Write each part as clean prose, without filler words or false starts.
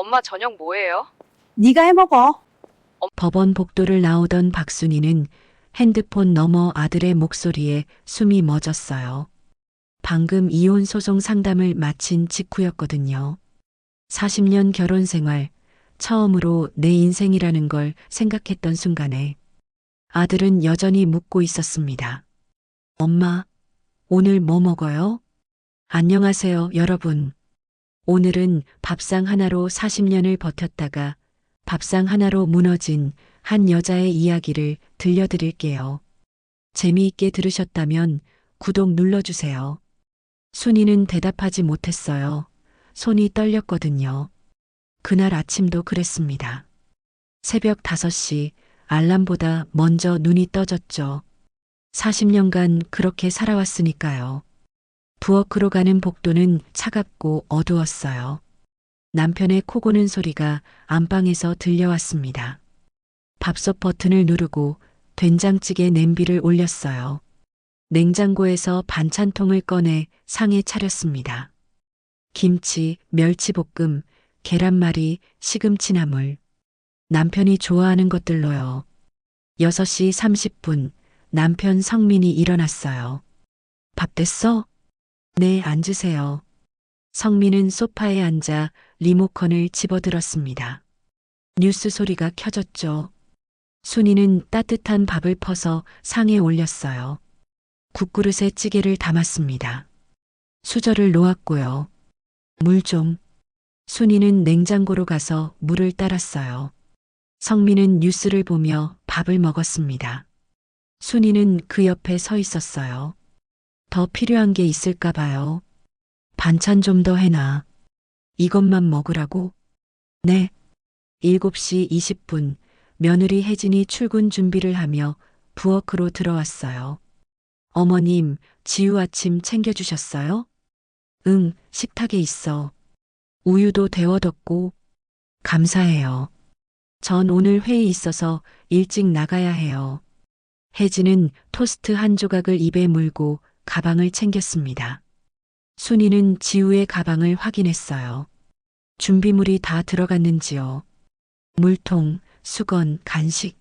엄마 저녁 뭐예요? 네가 해먹어. 법원 복도를 나오던 박순희는 핸드폰 너머 아들의 목소리에 숨이 멎었어요. 방금 이혼 소송 상담을 마친 직후였거든요. 40년 결혼 생활, 처음으로 내 인생이라는 걸 생각했던 순간에 아들은 여전히 묻고 있었습니다. 엄마, 오늘 뭐 먹어요? 안녕하세요, 여러분. 오늘은 밥상 하나로 40년을 버텼다가 밥상 하나로 무너진 한 여자의 이야기를 들려드릴게요. 재미있게 들으셨다면 구독 눌러주세요. 순이는 대답하지 못했어요. 손이 떨렸거든요. 그날 아침도 그랬습니다. 새벽 5시 알람보다 먼저 눈이 떠졌죠. 40년간 그렇게 살아왔으니까요. 부엌으로 가는 복도는 차갑고 어두웠어요. 남편의 코 고는 소리가 안방에서 들려왔습니다. 밥솥 버튼을 누르고 된장찌개 냄비를 올렸어요. 냉장고에서 반찬통을 꺼내 상에 차렸습니다. 김치, 멸치볶음, 계란말이, 시금치나물. 남편이 좋아하는 것들로요. 6시 30분 남편 성민이 일어났어요. 밥 됐어? 네, 앉으세요. 성민은 소파에 앉아 리모컨을 집어들었습니다. 뉴스 소리가 켜졌죠. 순이는 따뜻한 밥을 퍼서 상에 올렸어요. 국그릇에 찌개를 담았습니다. 수저를 놓았고요. 물 좀. 순이는 냉장고로 가서 물을 따랐어요. 성민은 뉴스를 보며 밥을 먹었습니다. 순이는 그 옆에 서 있었어요. 더 필요한 게 있을까 봐요. 반찬 좀 더 해놔. 이것만 먹으라고? 네. 7시 20분 며느리 혜진이 출근 준비를 하며 부엌으로 들어왔어요. 어머님, 지우 아침 챙겨주셨어요? 응, 식탁에 있어. 우유도 데워뒀고. 감사해요. 전 오늘 회의 있어서 일찍 나가야 해요. 혜진은 토스트 한 조각을 입에 물고 가방을 챙겼습니다. 순이는 지우의 가방을 확인했어요. 준비물이 다 들어갔는지요. 물통, 수건, 간식.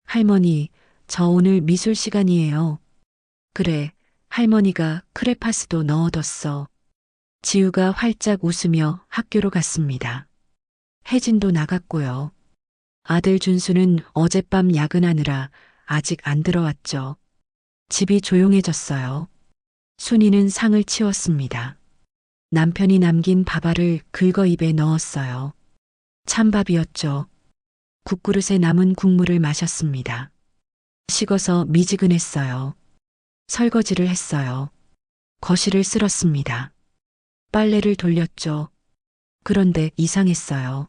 할머니, 저 오늘 미술 시간이에요. 그래, 할머니가 크레파스도 넣어뒀어. 지우가 활짝 웃으며 학교로 갔습니다. 혜진도 나갔고요. 아들 준수는 어젯밤 야근하느라 아직 안 들어왔죠. 집이 조용해졌어요. 순이는 상을 치웠습니다. 남편이 남긴 밥알을 긁어 입에 넣었어요. 찬밥이었죠. 국그릇에 남은 국물을 마셨습니다. 식어서 미지근했어요. 설거지를 했어요. 거실을 쓸었습니다. 빨래를 돌렸죠. 그런데 이상했어요.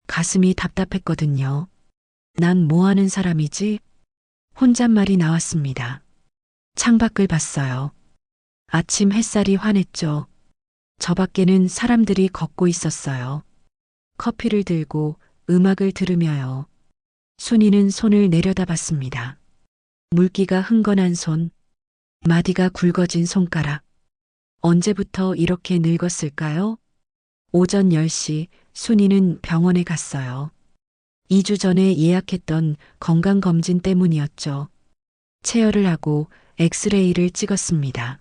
가슴이 답답했거든요. 난 뭐 하는 사람이지? 혼잣말이 나왔습니다. 창밖을 봤어요. 아침 햇살이 환했죠. 저 밖에는 사람들이 걷고 있었어요. 커피를 들고 음악을 들으며요. 순이는 손을 내려다봤습니다. 물기가 흥건한 손, 마디가 굵어진 손가락. 언제부터 이렇게 늙었을까요? 오전 10시 순이는 병원에 갔어요. 2주 전에 예약했던 건강검진 때문이었죠. 체열을 하고 엑스레이를 찍었습니다.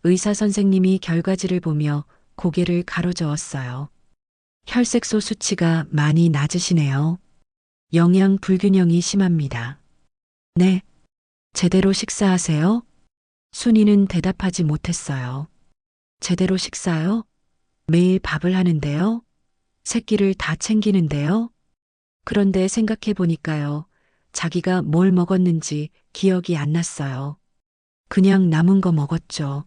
의사 선생님이 결과지를 보며 고개를 가로저었어요. 혈색소 수치가 많이 낮으시네요. 영양 불균형이 심합니다. 네. 제대로 식사하세요? 순이는 대답하지 못했어요. 제대로 식사요? 매일 밥을 하는데요? 새끼를 다 챙기는데요? 그런데 생각해 보니까요. 자기가 뭘 먹었는지 기억이 안 났어요. 그냥 남은 거 먹었죠.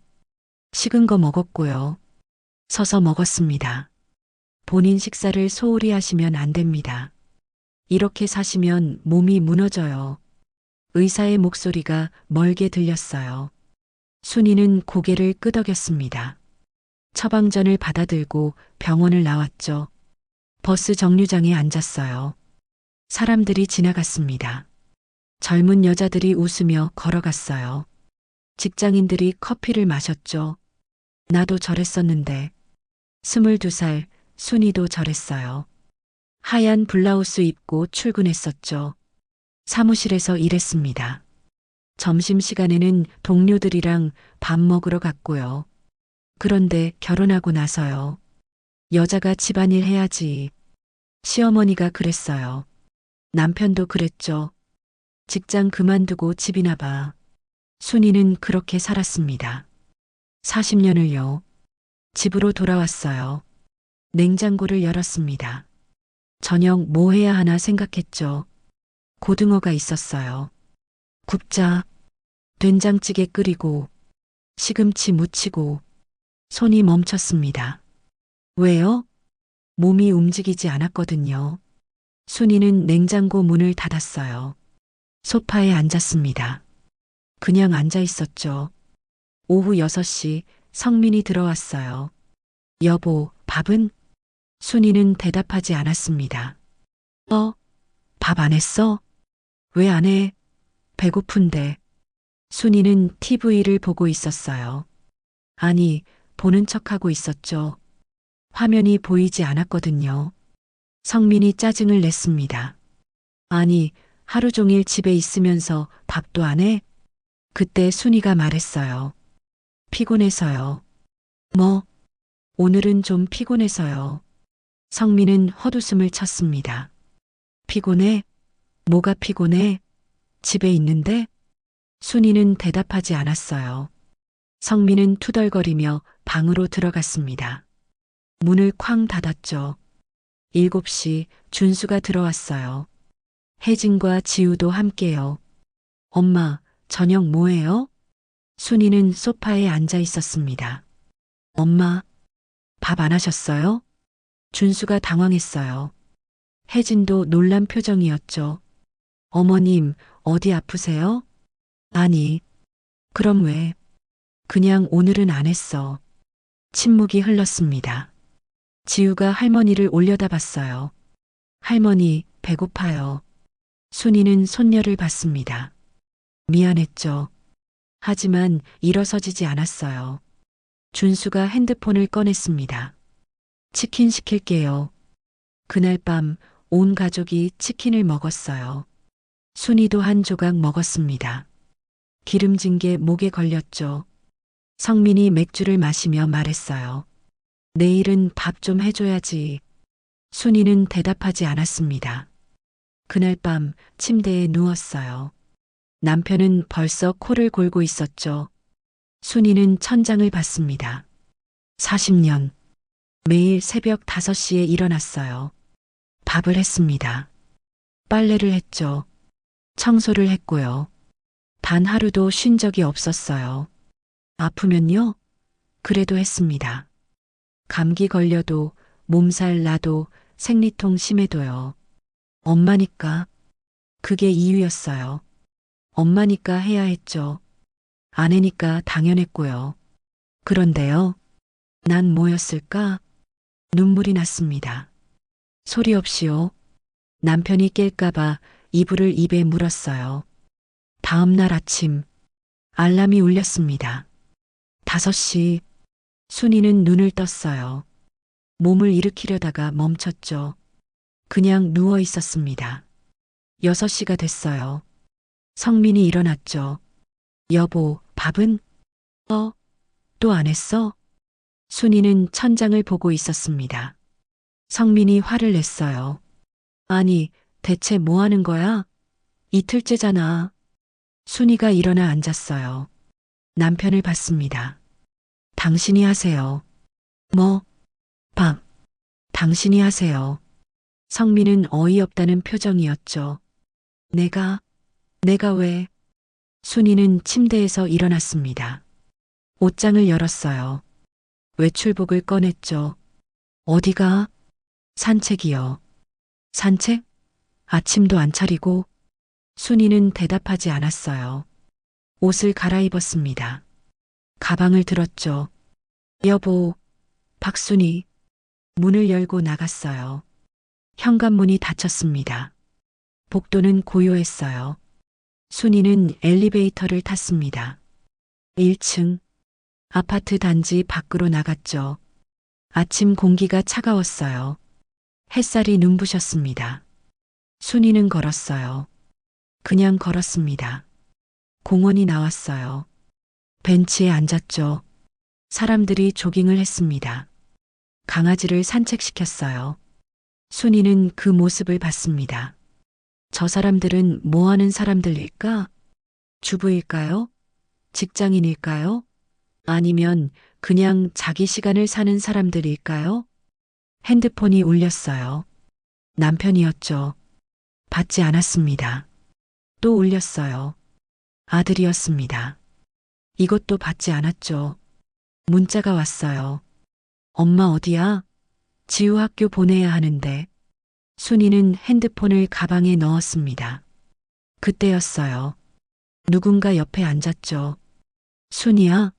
식은 거 먹었고요. 서서 먹었습니다. 본인 식사를 소홀히 하시면 안 됩니다. 이렇게 사시면 몸이 무너져요. 의사의 목소리가 멀게 들렸어요. 순이는 고개를 끄덕였습니다. 처방전을 받아들고 병원을 나왔죠. 버스 정류장에 앉았어요. 사람들이 지나갔습니다. 젊은 여자들이 웃으며 걸어갔어요. 직장인들이 커피를 마셨죠. 나도 저랬었는데. 22살 순이도 저랬어요. 하얀 블라우스 입고 출근했었죠. 사무실에서 일했습니다. 점심시간에는 동료들이랑 밥 먹으러 갔고요. 그런데 결혼하고 나서요. 여자가 집안일 해야지. 시어머니가 그랬어요. 남편도 그랬죠. 직장 그만두고 집이나 봐. 순이는 그렇게 살았습니다. 40년을요. 집으로 돌아왔어요. 냉장고를 열었습니다. 저녁 뭐 해야 하나 생각했죠. 고등어가 있었어요. 굽자. 된장찌개 끓이고 시금치 무치고 손이 멈췄습니다. 왜요? 몸이 움직이지 않았거든요. 순이는 냉장고 문을 닫았어요. 소파에 앉았습니다. 그냥 앉아 있었죠. 오후 6시 성민이 들어왔어요. 여보, 밥은? 순이는 대답하지 않았습니다. 밥 안 했어? 왜 안 해? 배고픈데. 순이는 TV를 보고 있었어요. 아니, 보는 척하고 있었죠. 화면이 보이지 않았거든요. 성민이 짜증을 냈습니다. 아니, 하루 종일 집에 있으면서 밥도 안 해? 그때 순이가 말했어요. 피곤해서요. 뭐? 오늘은 좀 피곤해서요. 성민은 헛웃음을 쳤습니다. 피곤해? 뭐가 피곤해? 집에 있는데? 순이는 대답하지 않았어요. 성민은 투덜거리며 방으로 들어갔습니다. 문을 쾅 닫았죠. 7시 준수가 들어왔어요. 혜진과 지우도 함께요. 엄마, 저녁 뭐해요? 순이는 소파에 앉아 있었습니다. 엄마, 밥 안 하셨어요? 준수가 당황했어요. 혜진도 놀란 표정이었죠. 어머님, 어디 아프세요? 아니, 그럼 왜? 그냥 오늘은 안 했어. 침묵이 흘렀습니다. 지우가 할머니를 올려다봤어요. 할머니, 배고파요. 순이는 손녀를 봤습니다. 미안했죠. 하지만 일어서지지 않았어요. 준수가 핸드폰을 꺼냈습니다. 치킨 시킬게요. 그날 밤 온 가족이 치킨을 먹었어요. 순이도 한 조각 먹었습니다. 기름진 게 목에 걸렸죠. 성민이 맥주를 마시며 말했어요. 내일은 밥 좀 해줘야지. 순이는 대답하지 않았습니다. 그날 밤 침대에 누웠어요. 남편은 벌써 코를 골고 있었죠. 순이는 천장을 봤습니다. 40년. 매일 새벽 5시에 일어났어요. 밥을 했습니다. 빨래를 했죠. 청소를 했고요. 단 하루도 쉰 적이 없었어요. 아프면요? 그래도 했습니다. 감기 걸려도, 몸살 나도, 생리통 심해도요. 엄마니까. 그게 이유였어요. 엄마니까 해야 했죠. 아내니까 당연했고요. 그런데요. 난 뭐였을까? 눈물이 났습니다. 소리 없이요. 남편이 깰까봐 이불을 입에 물었어요. 다음 날 아침, 알람이 울렸습니다. 5시, 순이는 눈을 떴어요. 몸을 일으키려다가 멈췄죠. 그냥 누워 있었습니다. 6시가 됐어요. 성민이 일어났죠. 여보, 밥은? 또 안 했어? 순이는 천장을 보고 있었습니다. 성민이 화를 냈어요. 아니, 대체 뭐 하는 거야? 이틀째잖아. 순이가 일어나 앉았어요. 남편을 봤습니다. 당신이 하세요. 뭐? 밥. 당신이 하세요. 성민은 어이없다는 표정이었죠. 내가 왜? 순이는 침대에서 일어났습니다. 옷장을 열었어요. 외출복을 꺼냈죠. 어디가? 산책이요. 산책? 아침도 안 차리고? 순이는 대답하지 않았어요. 옷을 갈아입었습니다. 가방을 들었죠. 여보, 박순이. 문을 열고 나갔어요. 현관문이 닫혔습니다. 복도는 고요했어요. 순이는 엘리베이터를 탔습니다. 1층. 아파트 단지 밖으로 나갔죠. 아침 공기가 차가웠어요. 햇살이 눈부셨습니다. 순이는 걸었어요. 그냥 걸었습니다. 공원이 나왔어요. 벤치에 앉았죠. 사람들이 조깅을 했습니다. 강아지를 산책시켰어요. 순이는 그 모습을 봤습니다. 저 사람들은 뭐 하는 사람들일까? 주부일까요? 직장인일까요? 아니면 그냥 자기 시간을 사는 사람들일까요? 핸드폰이 울렸어요. 남편이었죠. 받지 않았습니다. 또 울렸어요. 아들이었습니다. 이것도 받지 않았죠. 문자가 왔어요. 엄마 어디야? 지우 학교 보내야 하는데. 순이는 핸드폰을 가방에 넣었습니다. 그때였어요. 누군가 옆에 앉았죠. 순이야?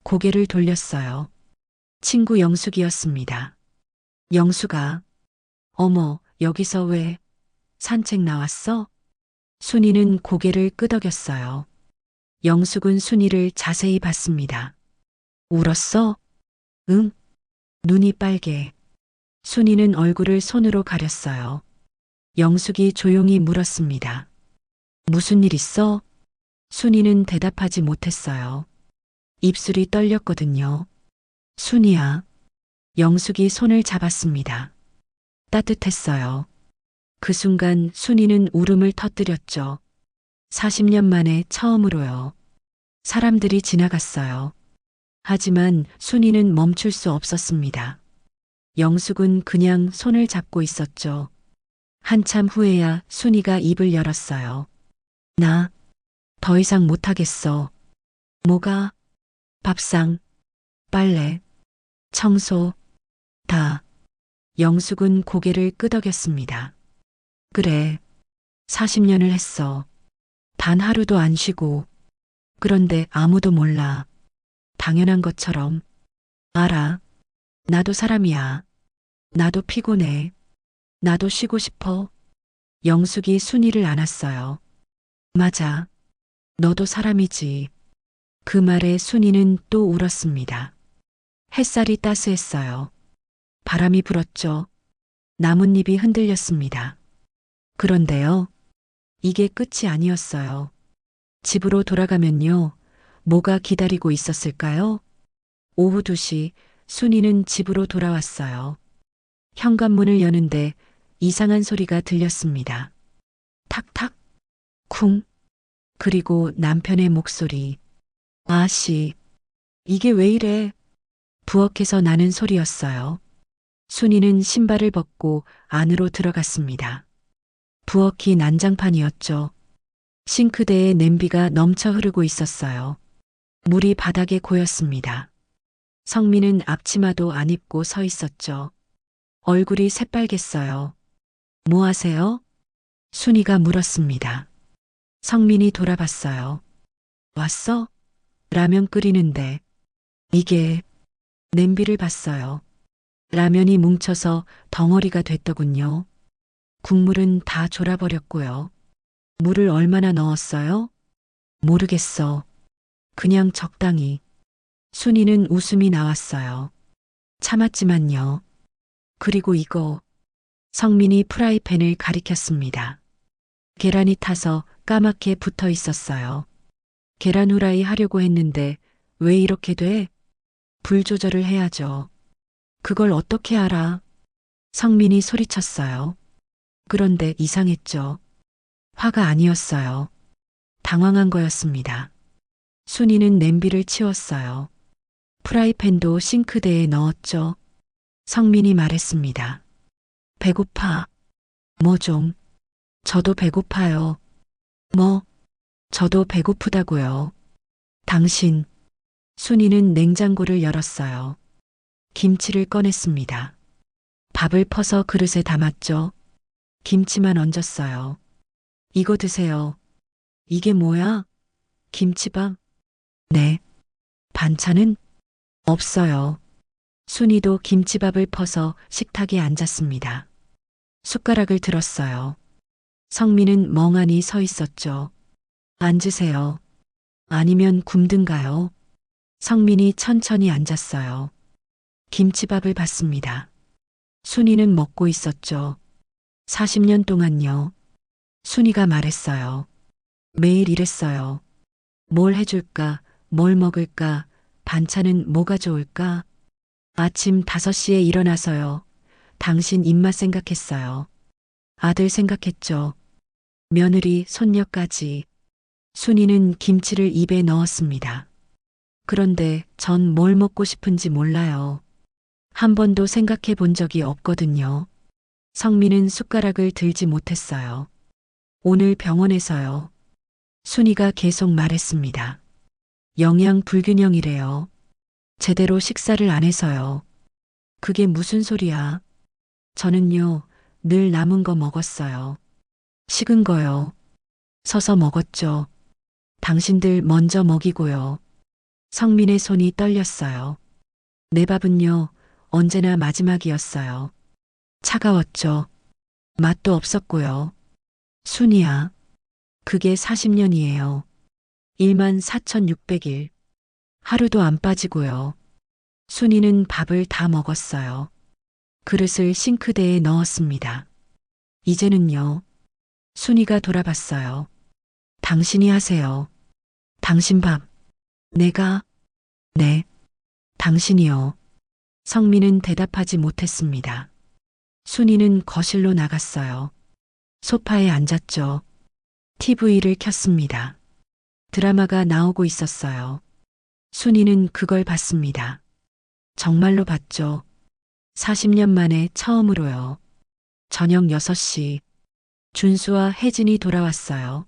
고개를 돌렸어요. 친구 영숙이었습니다. 영숙아. 어머, 여기서 왜? 산책 나왔어? 순이는 고개를 끄덕였어요. 영숙은 순이를 자세히 봤습니다. 울었어? 응? 눈이 빨개. 순이는 얼굴을 손으로 가렸어요. 영숙이 조용히 물었습니다. 무슨 일 있어? 순이는 대답하지 못했어요. 입술이 떨렸거든요. 순이야. 영숙이 손을 잡았습니다. 따뜻했어요. 그 순간 순이는 울음을 터뜨렸죠. 40년 만에 처음으로요. 사람들이 지나갔어요. 하지만 순이는 멈출 수 없었습니다. 영숙은 그냥 손을 잡고 있었죠. 한참 후에야 순이가 입을 열었어요. 나 더 이상 못하겠어. 뭐가? 밥상, 빨래, 청소, 다. 영숙은 고개를 끄덕였습니다. 그래, 40년을 했어. 단 하루도 안 쉬고. 그런데 아무도 몰라. 당연한 것처럼. 알아. 나도 사람이야. 나도 피곤해. 나도 쉬고 싶어. 영숙이 순이를 안았어요. 맞아. 너도 사람이지. 그 말에 순이는 또 울었습니다. 햇살이 따스했어요. 바람이 불었죠. 나뭇잎이 흔들렸습니다. 그런데요. 이게 끝이 아니었어요. 집으로 돌아가면요. 뭐가 기다리고 있었을까요? 오후 2시 순이는 집으로 돌아왔어요. 현관문을 여는데 이상한 소리가 들렸습니다. 탁탁, 쿵. 그리고 남편의 목소리. 아씨, 이게 왜 이래? 부엌에서 나는 소리였어요. 순이는 신발을 벗고 안으로 들어갔습니다. 부엌이 난장판이었죠. 싱크대에 냄비가 넘쳐 흐르고 있었어요. 물이 바닥에 고였습니다. 성민은 앞치마도 안 입고 서 있었죠. 얼굴이 새빨갰어요. 뭐 하세요? 순이가 물었습니다. 성민이 돌아봤어요. 왔어? 라면 끓이는데. 이게 냄비를 봤어요. 라면이 뭉쳐서 덩어리가 됐더군요. 국물은 다 졸아버렸고요. 물을 얼마나 넣었어요? 모르겠어. 그냥 적당히. 순이는 웃음이 나왔어요. 참았지만요. 그리고 이거. 성민이 프라이팬을 가리켰습니다. 계란이 타서 까맣게 붙어 있었어요. 계란 후라이 하려고 했는데 왜 이렇게 돼? 불 조절을 해야죠. 그걸 어떻게 알아? 성민이 소리쳤어요. 그런데 이상했죠. 화가 아니었어요. 당황한 거였습니다. 순이는 냄비를 치웠어요. 프라이팬도 싱크대에 넣었죠. 성민이 말했습니다. 배고파. 뭐 좀. 저도 배고파요. 뭐? 저도 배고프다고요. 당신. 순이는 냉장고를 열었어요. 김치를 꺼냈습니다. 밥을 퍼서 그릇에 담았죠. 김치만 얹었어요. 이거 드세요. 이게 뭐야? 김치밥? 네. 반찬은? 없어요. 순이도 김치밥을 퍼서 식탁에 앉았습니다. 숟가락을 들었어요. 성민은 멍하니 서 있었죠. 앉으세요. 아니면 굶든가요? 성민이 천천히 앉았어요. 김치밥을 받습니다. 순이는 먹고 있었죠. 40년 동안요. 순이가 말했어요. 매일 이랬어요. 뭘 해줄까? 뭘 먹을까? 반찬은 뭐가 좋을까? 아침 5시에 일어나서요. 당신 입맛 생각했어요. 아들 생각했죠. 며느리, 손녀까지. 순이는 김치를 입에 넣었습니다. 그런데 전 뭘 먹고 싶은지 몰라요. 한 번도 생각해 본 적이 없거든요. 성민은 숟가락을 들지 못했어요. 오늘 병원에서요. 순이가 계속 말했습니다. 영양 불균형이래요. 제대로 식사를 안 해서요. 그게 무슨 소리야? 저는요, 늘 남은 거 먹었어요. 식은 거요. 서서 먹었죠. 당신들 먼저 먹이고요. 성민의 손이 떨렸어요. 내 밥은요, 언제나 마지막이었어요. 차가웠죠. 맛도 없었고요. 순이야. 그게 40년이에요. 14,600일. 하루도 안 빠지고요. 순이는 밥을 다 먹었어요. 그릇을 싱크대에 넣었습니다. 이제는요. 순이가 돌아봤어요. 당신이 하세요. 당신 밥. 내가? 네. 당신이요. 성민은 대답하지 못했습니다. 순이는 거실로 나갔어요. 소파에 앉았죠. TV를 켰습니다. 드라마가 나오고 있었어요. 순이는 그걸 봤습니다. 정말로 봤죠. 40년 만에 처음으로요. 저녁 6시. 준수와 혜진이 돌아왔어요.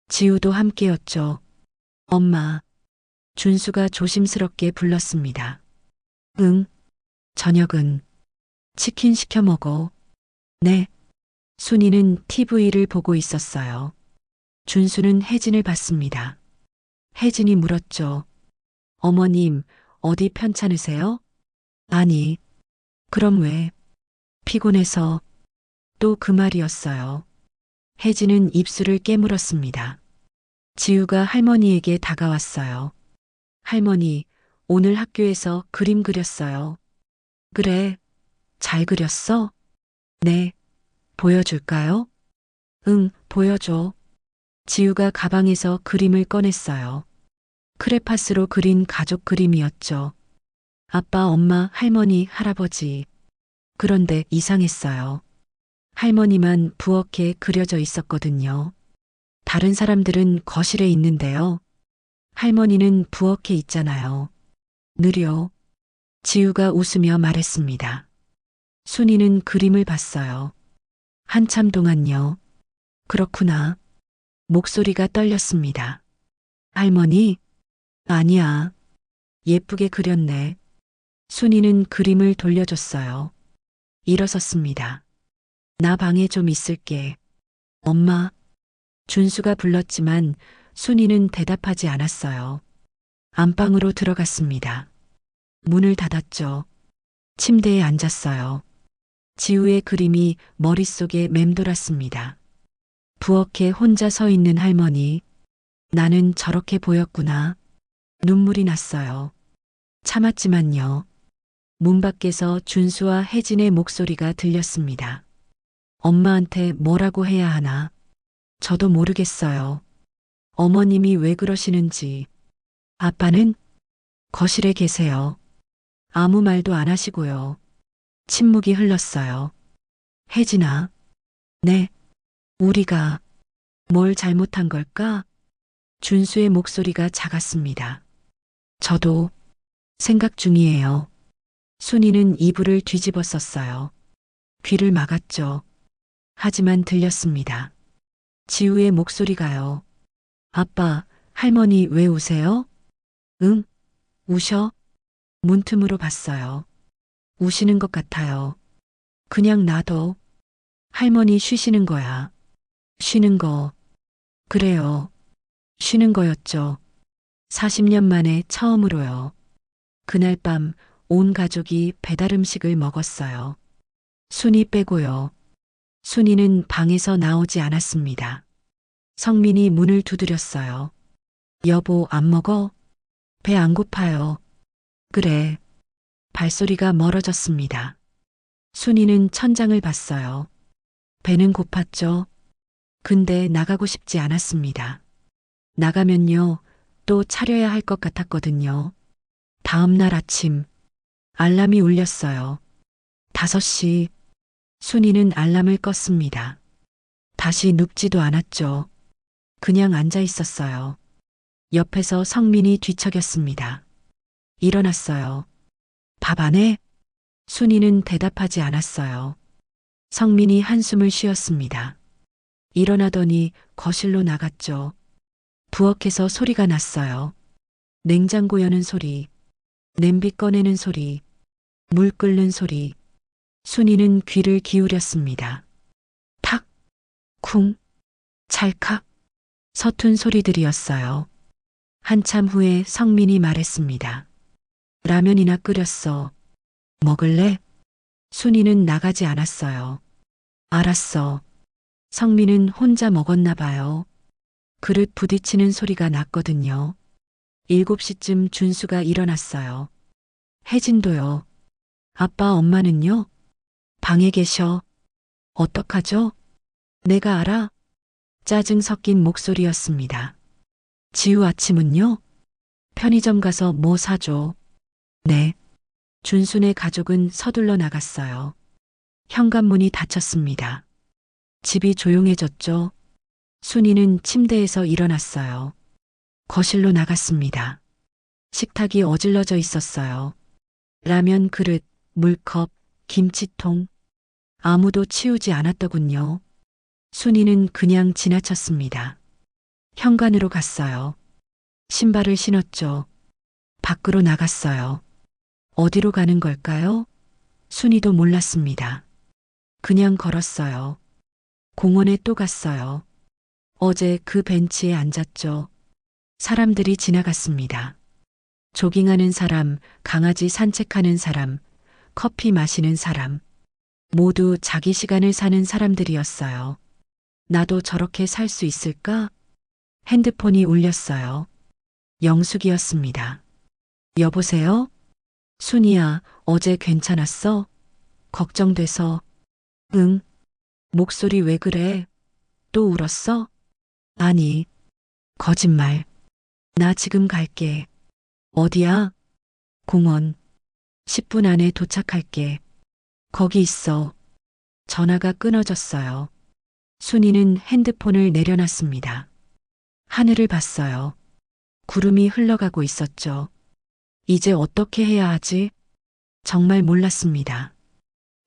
지우도 함께였죠. 엄마. 준수가 조심스럽게 불렀습니다. 응. 저녁은 치킨 시켜 먹어. 네. 순이는 TV를 보고 있었어요. 준수는 혜진을 봤습니다. 혜진이 물었죠. 어머님, 어디 편찮으세요? 아니. 그럼 왜? 피곤해서. 또 그 말이었어요. 혜진은 입술을 깨물었습니다. 지우가 할머니에게 다가왔어요. 할머니, 오늘 학교에서 그림 그렸어요. 그래, 잘 그렸어? 네. 보여줄까요? 응, 보여줘. 지우가 가방에서 그림을 꺼냈어요. 크레파스로 그린 가족 그림이었죠. 아빠, 엄마, 할머니, 할아버지. 그런데 이상했어요. 할머니만 부엌에 그려져 있었거든요. 다른 사람들은 거실에 있는데요. 할머니는 부엌에 있잖아요. 느려. 지우가 웃으며 말했습니다. 순이는 그림을 봤어요. 한참 동안요. 그렇구나. 목소리가 떨렸습니다. 할머니? 아니야. 예쁘게 그렸네. 순이는 그림을 돌려줬어요. 일어섰습니다. 나 방에 좀 있을게. 엄마. 준수가 불렀지만 순이는 대답하지 않았어요. 안방으로 들어갔습니다. 문을 닫았죠. 침대에 앉았어요. 지우의 그림이 머릿속에 맴돌았습니다. 부엌에 혼자 서 있는 할머니. 나는 저렇게 보였구나. 눈물이 났어요. 참았지만요. 문 밖에서 준수와 혜진의 목소리가 들렸습니다. 엄마한테 뭐라고 해야 하나? 저도 모르겠어요. 어머님이 왜 그러시는지. 아빠는 거실에 계세요. 아무 말도 안 하시고요. 침묵이 흘렀어요. 혜진아. 네. 우리가 뭘 잘못한 걸까? 준수의 목소리가 작았습니다. 저도 생각 중이에요. 순이는 이불을 뒤집어 썼어요. 귀를 막았죠. 하지만 들렸습니다. 지우의 목소리가요. 아빠, 할머니 왜 우세요? 응? 우셔? 문틈으로 봤어요. 우시는 것 같아요. 그냥 놔둬. 할머니 쉬시는 거야. 쉬는 거. 그래요. 쉬는 거였죠. 40년 만에 처음으로요. 그날 밤 온 가족이 배달 음식을 먹었어요. 순이 빼고요. 순이는 방에서 나오지 않았습니다. 성민이 문을 두드렸어요. 여보, 안 먹어? 배 안 고파요. 그래. 발소리가 멀어졌습니다. 순이는 천장을 봤어요. 배는 고팠죠. 근데 나가고 싶지 않았습니다. 나가면요, 또 차려야 할 것 같았거든요. 다음 날 아침, 알람이 울렸어요. 5시. 순이는 알람을 껐습니다. 다시 눕지도 않았죠. 그냥 앉아 있었어요. 옆에서 성민이 뒤척였습니다. 일어났어요. 밥 안 해? 순이는 대답하지 않았어요. 성민이 한숨을 쉬었습니다. 일어나더니 거실로 나갔죠. 부엌에서 소리가 났어요. 냉장고 여는 소리, 냄비 꺼내는 소리, 물 끓는 소리. 순이는 귀를 기울였습니다. 탁, 쿵, 찰칵, 서툰 소리들이었어요. 한참 후에 성민이 말했습니다. 라면이나 끓였어. 먹을래? 순이는 나가지 않았어요. 알았어. 성민은 혼자 먹었나 봐요. 그릇 부딪히는 소리가 났거든요. 7시쯤 준수가 일어났어요. 혜진도요. 아빠 엄마는요? 방에 계셔. 어떡하죠? 내가 알아? 짜증 섞인 목소리였습니다. 지우 아침은요? 편의점 가서 뭐 사줘? 네. 준순의 가족은 서둘러 나갔어요. 현관문이 닫혔습니다. 집이 조용해졌죠. 순이는 침대에서 일어났어요. 거실로 나갔습니다. 식탁이 어질러져 있었어요. 라면 그릇, 물컵, 김치통. 아무도 치우지 않았더군요. 순이는 그냥 지나쳤습니다. 현관으로 갔어요. 신발을 신었죠. 밖으로 나갔어요. 어디로 가는 걸까요? 순이도 몰랐습니다. 그냥 걸었어요. 공원에 또 갔어요. 어제 그 벤치에 앉았죠. 사람들이 지나갔습니다. 조깅하는 사람, 강아지 산책하는 사람, 커피 마시는 사람. 모두 자기 시간을 사는 사람들이었어요. 나도 저렇게 살 수 있을까? 핸드폰이 울렸어요. 영숙이었습니다. 여보세요? 순이야, 어제 괜찮았어? 걱정돼서. 응. 목소리 왜 그래? 또 울었어? 아니. 거짓말. 나 지금 갈게. 어디야? 공원. 10분 안에 도착할게. 거기 있어. 전화가 끊어졌어요. 순이는 핸드폰을 내려놨습니다. 하늘을 봤어요. 구름이 흘러가고 있었죠. 이제 어떻게 해야 하지? 정말 몰랐습니다.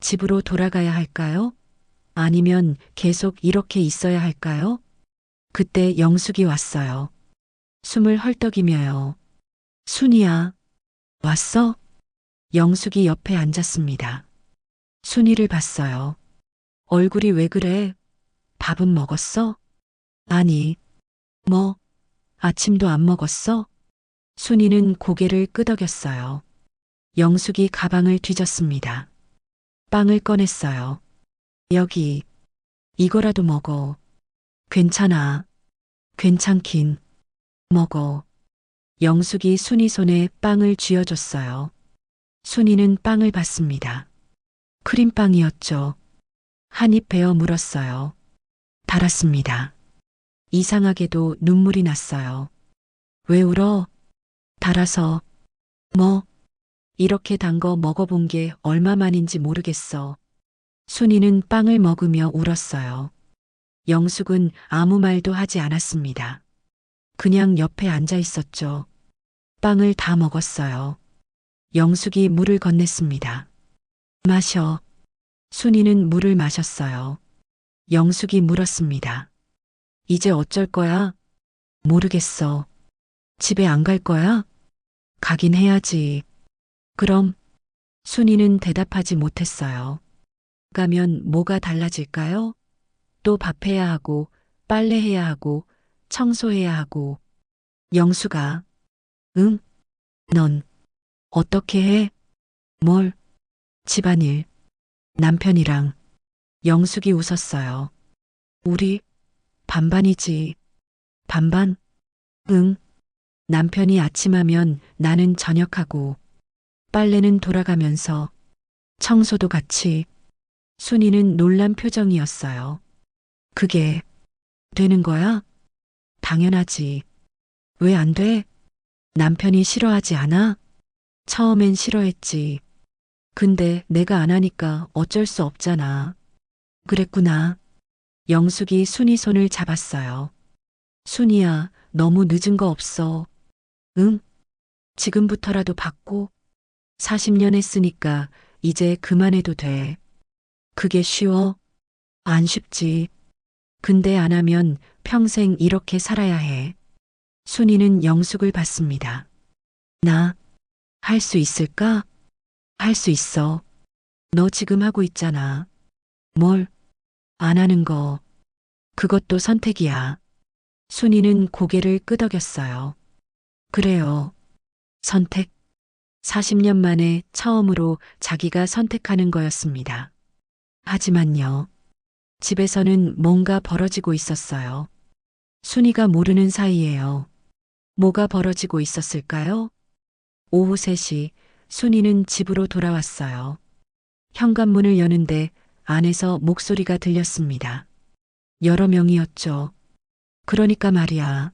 집으로 돌아가야 할까요? 아니면 계속 이렇게 있어야 할까요? 그때 영숙이 왔어요. 숨을 헐떡이며요. 순이야. 왔어? 영숙이 옆에 앉았습니다. 순이를 봤어요. 얼굴이 왜 그래? 밥은 먹었어? 아니. 뭐? 아침도 안 먹었어? 순이는 고개를 끄덕였어요. 영숙이 가방을 뒤졌습니다. 빵을 꺼냈어요. 여기. 이거라도 먹어. 괜찮아. 괜찮긴. 먹어. 영숙이 순이 손에 빵을 쥐어줬어요. 순이는 빵을 받습니다. 크림빵이었죠. 한 입 베어 물었어요. 달았습니다. 이상하게도 눈물이 났어요. 왜 울어? 달아서. 뭐? 이렇게 단 거 먹어본 게 얼마만인지 모르겠어. 순이는 빵을 먹으며 울었어요. 영숙은 아무 말도 하지 않았습니다. 그냥 옆에 앉아 있었죠. 빵을 다 먹었어요. 영숙이 물을 건넸습니다. 마셔. 순이는 물을 마셨어요. 영숙이 물었습니다. 이제 어쩔 거야? 모르겠어. 집에 안 갈 거야? 가긴 해야지. 그럼 순이는 대답하지 못했어요. 가면 뭐가 달라질까요? 또 밥해야 하고, 빨래해야 하고, 청소해야 하고. 영수가, 응? 넌 어떻게 해? 뭘? 집안일. 남편이랑. 영숙이 웃었어요. 우리 반반이지. 반반? 응. 남편이 아침하면 나는 저녁하고. 빨래는 돌아가면서 청소도 같이. 순이는 놀란 표정이었어요. 그게 되는 거야? 당연하지. 왜 안 돼? 남편이 싫어하지 않아? 처음엔 싫어했지. 근데 내가 안 하니까 어쩔 수 없잖아. 그랬구나. 영숙이 순이 손을 잡았어요. 순이야, 너무 늦은 거 없어. 응? 지금부터라도 받고. 40년 했으니까 이제 그만해도 돼. 그게 쉬워? 안 쉽지. 근데 안 하면 평생 이렇게 살아야 해. 순이는 영숙을 받습니다. 나 할 수 있을까? 할 수 있어. 너 지금 하고 있잖아. 뭘? 안 하는 거. 그것도 선택이야. 순이는 고개를 끄덕였어요. 그래요. 선택. 40년 만에 처음으로 자기가 선택하는 거였습니다. 하지만요. 집에서는 뭔가 벌어지고 있었어요. 순이가 모르는 사이에요. 뭐가 벌어지고 있었을까요? 오후 3시 순이는 집으로 돌아왔어요. 현관문을 여는데 안에서 목소리가 들렸습니다. 여러 명이었죠. 그러니까 말이야.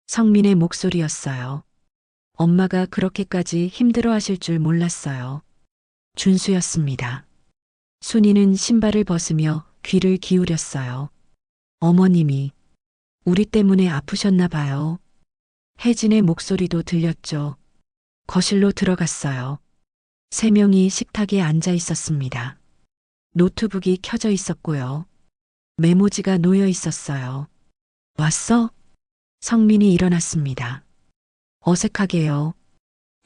성민의 목소리였어요. 엄마가 그렇게까지 힘들어 하실 줄 몰랐어요. 준수였습니다. 순이는 신발을 벗으며 귀를 기울였어요. 어머님이 우리 때문에 아프셨나 봐요. 혜진의 목소리도 들렸죠. 거실로 들어갔어요. 3명이 식탁에 앉아 있었습니다. 노트북이 켜져 있었고요. 메모지가 놓여 있었어요. 왔어? 성민이 일어났습니다. 어색하게요.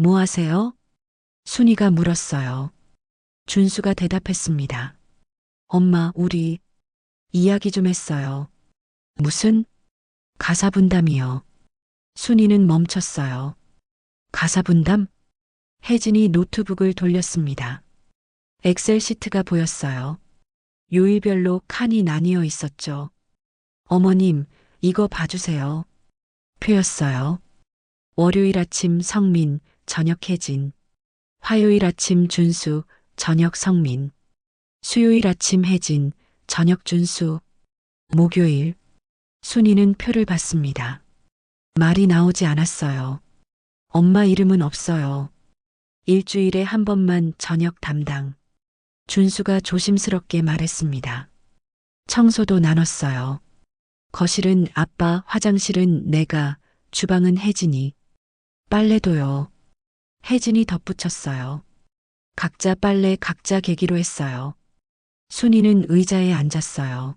뭐 하세요? 순이가 물었어요. 준수가 대답했습니다. 엄마, 우리 이야기 좀 했어요. 무슨? 가사 분담이요. 순이는 멈췄어요. 가사 분담? 혜진이 노트북을 돌렸습니다. 엑셀 시트가 보였어요. 요일별로 칸이 나뉘어 있었죠. 어머님, 이거 봐주세요. 표였어요. 월요일 아침 성민, 저녁 혜진. 화요일 아침 준수, 저녁 성민. 수요일 아침 혜진, 저녁 준수. 목요일. 순이는 표를 받습니다. 말이 나오지 않았어요. 엄마 이름은 없어요. 일주일에 한 번만 저녁 담당. 준수가 조심스럽게 말했습니다. 청소도 나눴어요. 거실은 아빠, 화장실은 내가, 주방은 혜진이. 빨래도요. 혜진이 덧붙였어요. 각자 빨래 각자 개기로 했어요. 순이는 의자에 앉았어요.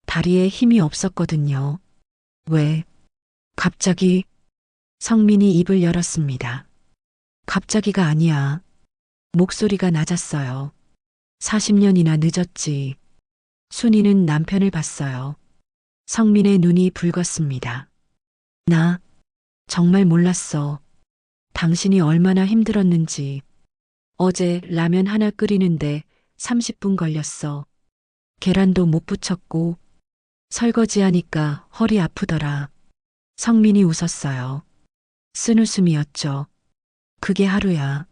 다리에 힘이 없었거든요. 왜? 갑자기? 성민이 입을 열었습니다. 갑자기가 아니야. 목소리가 낮았어요. 40년이나 늦었지. 순이는 남편을 봤어요. 성민의 눈이 붉었습니다. 나 정말 몰랐어. 당신이 얼마나 힘들었는지. 어제 라면 하나 끓이는데 30분 걸렸어. 계란도 못 부쳤고 설거지하니까 허리 아프더라. 성민이 웃었어요. 쓴웃음이었죠. 그게 하루야.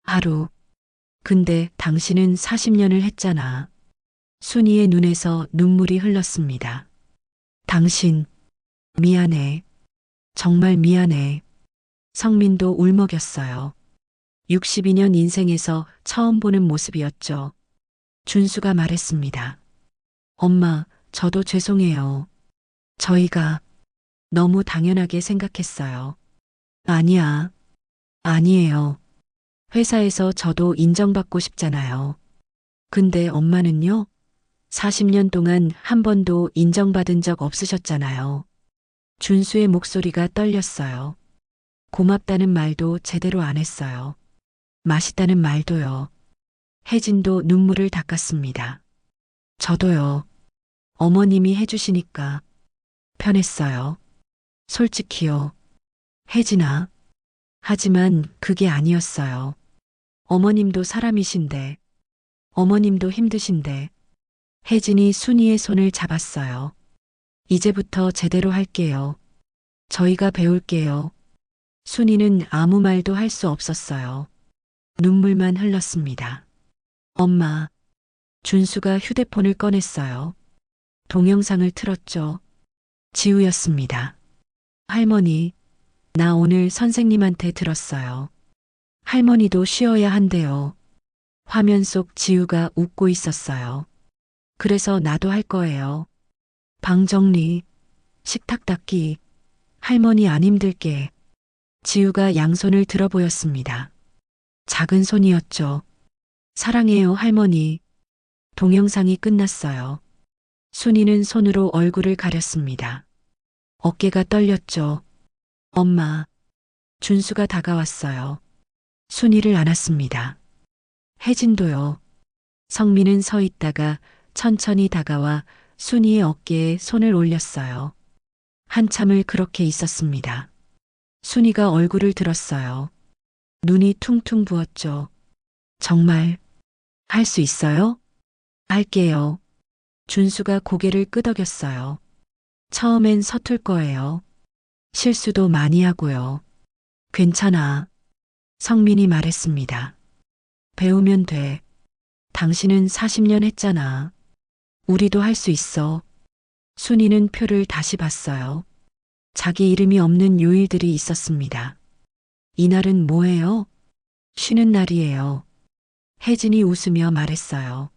하루. 근데 당신은 40년을 했잖아. 순이의 눈에서 눈물이 흘렀습니다. 당신, 미안해. 정말 미안해. 성민도 울먹였어요. 62년 인생에서 처음 보는 모습이었죠. 준수가 말했습니다. 엄마, 저도 죄송해요. 저희가 너무 당연하게 생각했어요. 아니야. 아니에요. 회사에서 저도 인정받고 싶잖아요. 근데 엄마는요? 40년 동안 한 번도 인정받은 적 없으셨잖아요. 준수의 목소리가 떨렸어요. 고맙다는 말도 제대로 안 했어요. 맛있다는 말도요. 혜진도 눈물을 닦았습니다. 저도요. 어머님이 해주시니까 편했어요. 솔직히요. 혜진아. 하지만 그게 아니었어요. 어머님도 사람이신데, 어머님도 힘드신데, 혜진이 순이의 손을 잡았어요. 이제부터 제대로 할게요. 저희가 배울게요. 순이는 아무 말도 할 수 없었어요. 눈물만 흘렀습니다. 엄마, 준수가 휴대폰을 꺼냈어요. 동영상을 틀었죠. 지우였습니다. 할머니, 나 오늘 선생님한테 들었어요. 할머니도 쉬어야 한대요. 화면 속 지우가 웃고 있었어요. 그래서 나도 할 거예요. 방 정리, 식탁 닦기, 할머니 안 힘들게. 지우가 양손을 들어 보였습니다. 작은 손이었죠. 사랑해요, 할머니. 동영상이 끝났어요. 순이는 손으로 얼굴을 가렸습니다. 어깨가 떨렸죠. 엄마, 준수가 다가왔어요. 순이를 안았습니다. 혜진도요. 성민은 서 있다가 천천히 다가와 순이의 어깨에 손을 올렸어요. 한참을 그렇게 있었습니다. 순이가 얼굴을 들었어요. 눈이 퉁퉁 부었죠. 정말 할 수 있어요? 할게요. 준수가 고개를 끄덕였어요. 처음엔 서툴 거예요. 실수도 많이 하고요. 괜찮아. 성민이 말했습니다. 배우면 돼. 당신은 40년 했잖아. 우리도 할 수 있어. 순이는 표를 다시 봤어요. 자기 이름이 없는 요일들이 있었습니다. 이날은 뭐예요? 쉬는 날이에요. 혜진이 웃으며 말했어요.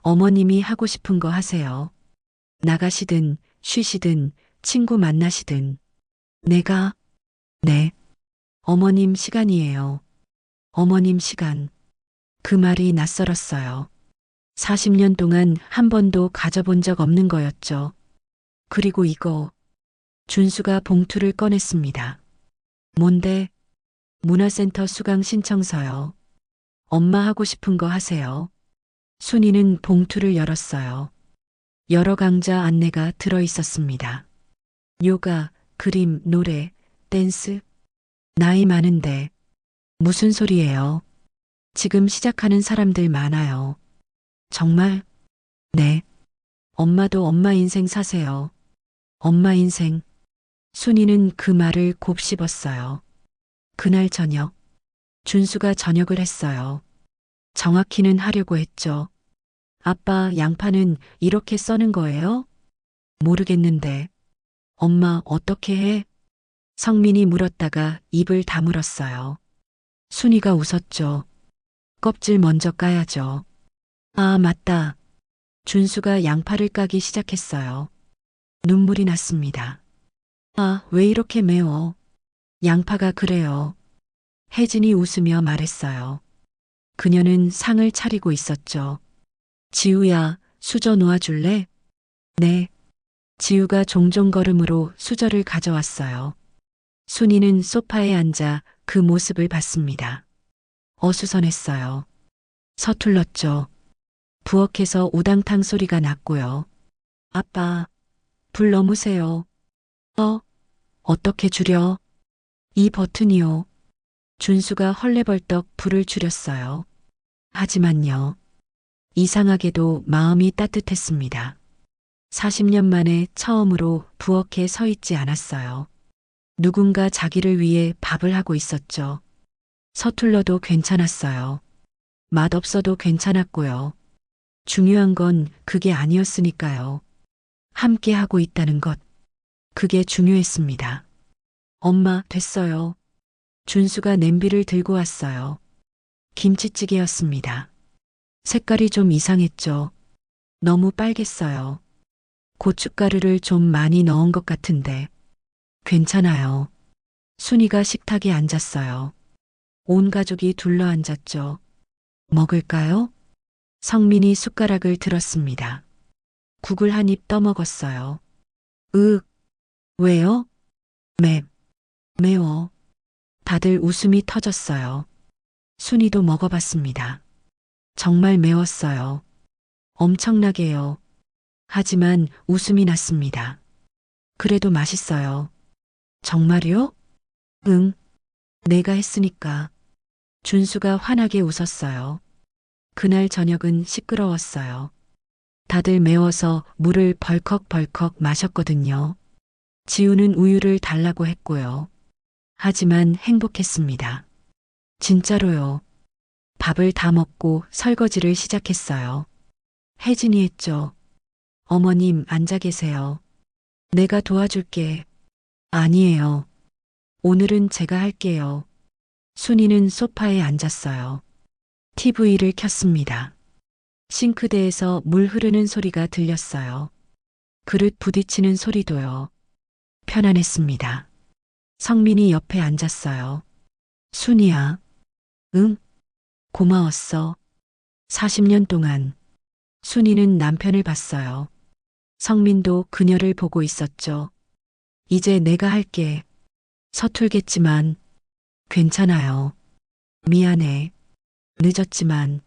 어머님이 하고 싶은 거 하세요. 나가시든 쉬시든 친구 만나시든. 내가, 네. 어머님 시간이에요. 어머님 시간. 그 말이 낯설었어요. 40년 동안 한 번도 가져본 적 없는 거였죠. 그리고 이거. 준수가 봉투를 꺼냈습니다. 뭔데? 문화센터 수강 신청서요. 엄마 하고 싶은 거 하세요. 순이는 봉투를 열었어요. 여러 강좌 안내가 들어 있었습니다. 요가, 그림, 노래, 댄스. 나이 많은데. 무슨 소리예요? 지금 시작하는 사람들 많아요. 정말? 네. 엄마도 엄마 인생 사세요. 엄마 인생. 순이는 그 말을 곱씹었어요. 그날 저녁. 준수가 저녁을 했어요. 정확히는 하려고 했죠. 아빠, 양파는 이렇게 써는 거예요? 모르겠는데. 엄마, 어떻게 해? 성민이 물었다가 입을 다물었어요. 순이가 웃었죠. 껍질 먼저 까야죠. 아, 맞다. 준수가 양파를 까기 시작했어요. 눈물이 났습니다. 아, 왜 이렇게 매워? 양파가 그래요. 혜진이 웃으며 말했어요. 그녀는 상을 차리고 있었죠. 지우야, 수저 놓아줄래? 네. 지우가 종종 걸음으로 수저를 가져왔어요. 순이는 소파에 앉아 그 모습을 봤습니다. 어수선했어요. 서툴렀죠. 부엌에서 우당탕 소리가 났고요. 아빠, 불 넘으세요. 어떻게 줄여? 이 버튼이요. 준수가 헐레벌떡 불을 줄였어요. 하지만요. 이상하게도 마음이 따뜻했습니다. 40년 만에 처음으로 부엌에 서 있지 않았어요. 누군가 자기를 위해 밥을 하고 있었죠. 서툴러도 괜찮았어요. 맛없어도 괜찮았고요. 중요한 건 그게 아니었으니까요. 함께 하고 있다는 것. 그게 중요했습니다. 엄마, 됐어요. 준수가 냄비를 들고 왔어요. 김치찌개였습니다. 색깔이 좀 이상했죠. 너무 빨갰어요. 고춧가루를 좀 많이 넣은 것 같은데. 괜찮아요. 순이가 식탁에 앉았어요. 온 가족이 둘러앉았죠. 먹을까요? 성민이 숟가락을 들었습니다. 국을 한 입 떠먹었어요. 왜요? 매워. 다들 웃음이 터졌어요. 순이도 먹어봤습니다. 정말 매웠어요. 엄청나게요. 하지만 웃음이 났습니다. 그래도 맛있어요. 정말요? 응. 내가 했으니까. 준수가 환하게 웃었어요. 그날 저녁은 시끄러웠어요. 다들 매워서 물을 벌컥벌컥 마셨거든요. 지우는 우유를 달라고 했고요. 하지만 행복했습니다. 진짜로요. 밥을 다 먹고 설거지를 시작했어요. 혜진이 했죠. 어머님 앉아 계세요. 내가 도와줄게. 아니에요. 오늘은 제가 할게요. 순이는 소파에 앉았어요. TV를 켰습니다. 싱크대에서 물 흐르는 소리가 들렸어요. 그릇 부딪히는 소리도요. 편안했습니다. 성민이 옆에 앉았어요. 순이야. 응? 고마웠어. 40년 동안. 순이는 남편을 봤어요. 성민도 그녀를 보고 있었죠. 이제 내가 할게. 서툴겠지만 괜찮아요. 미안해. 늦었지만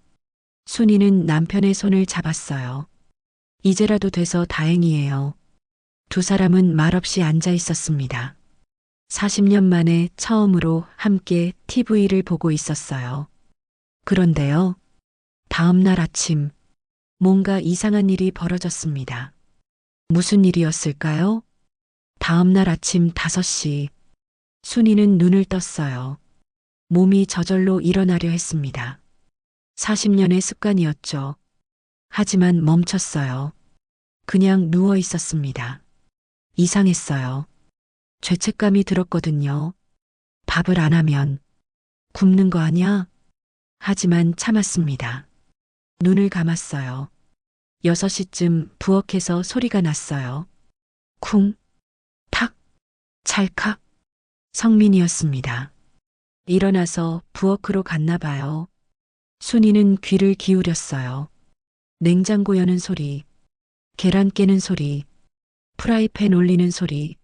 순이는 남편의 손을 잡았어요. 이제라도 돼서 다행이에요. 두 사람은 말없이 앉아 있었습니다. 40년 만에 처음으로 함께 TV를 보고 있었어요. 그런데요. 다음 날 아침 뭔가 이상한 일이 벌어졌습니다. 무슨 일이었을까요? 다음 날 아침 5시 순이는 눈을 떴어요. 몸이 저절로 일어나려 했습니다. 40년의 습관이었죠. 하지만 멈췄어요. 그냥 누워 있었습니다. 이상했어요. 죄책감이 들었거든요. 밥을 안 하면 굶는 거 아니야? 하지만 참았습니다. 눈을 감았어요. 6시쯤 부엌에서 소리가 났어요. 쿵, 탁, 찰칵. 성민이었습니다. 일어나서 부엌으로 갔나 봐요. 순이는 귀를 기울였어요. 냉장고 여는 소리, 계란 깨는 소리, 프라이팬 올리는 소리.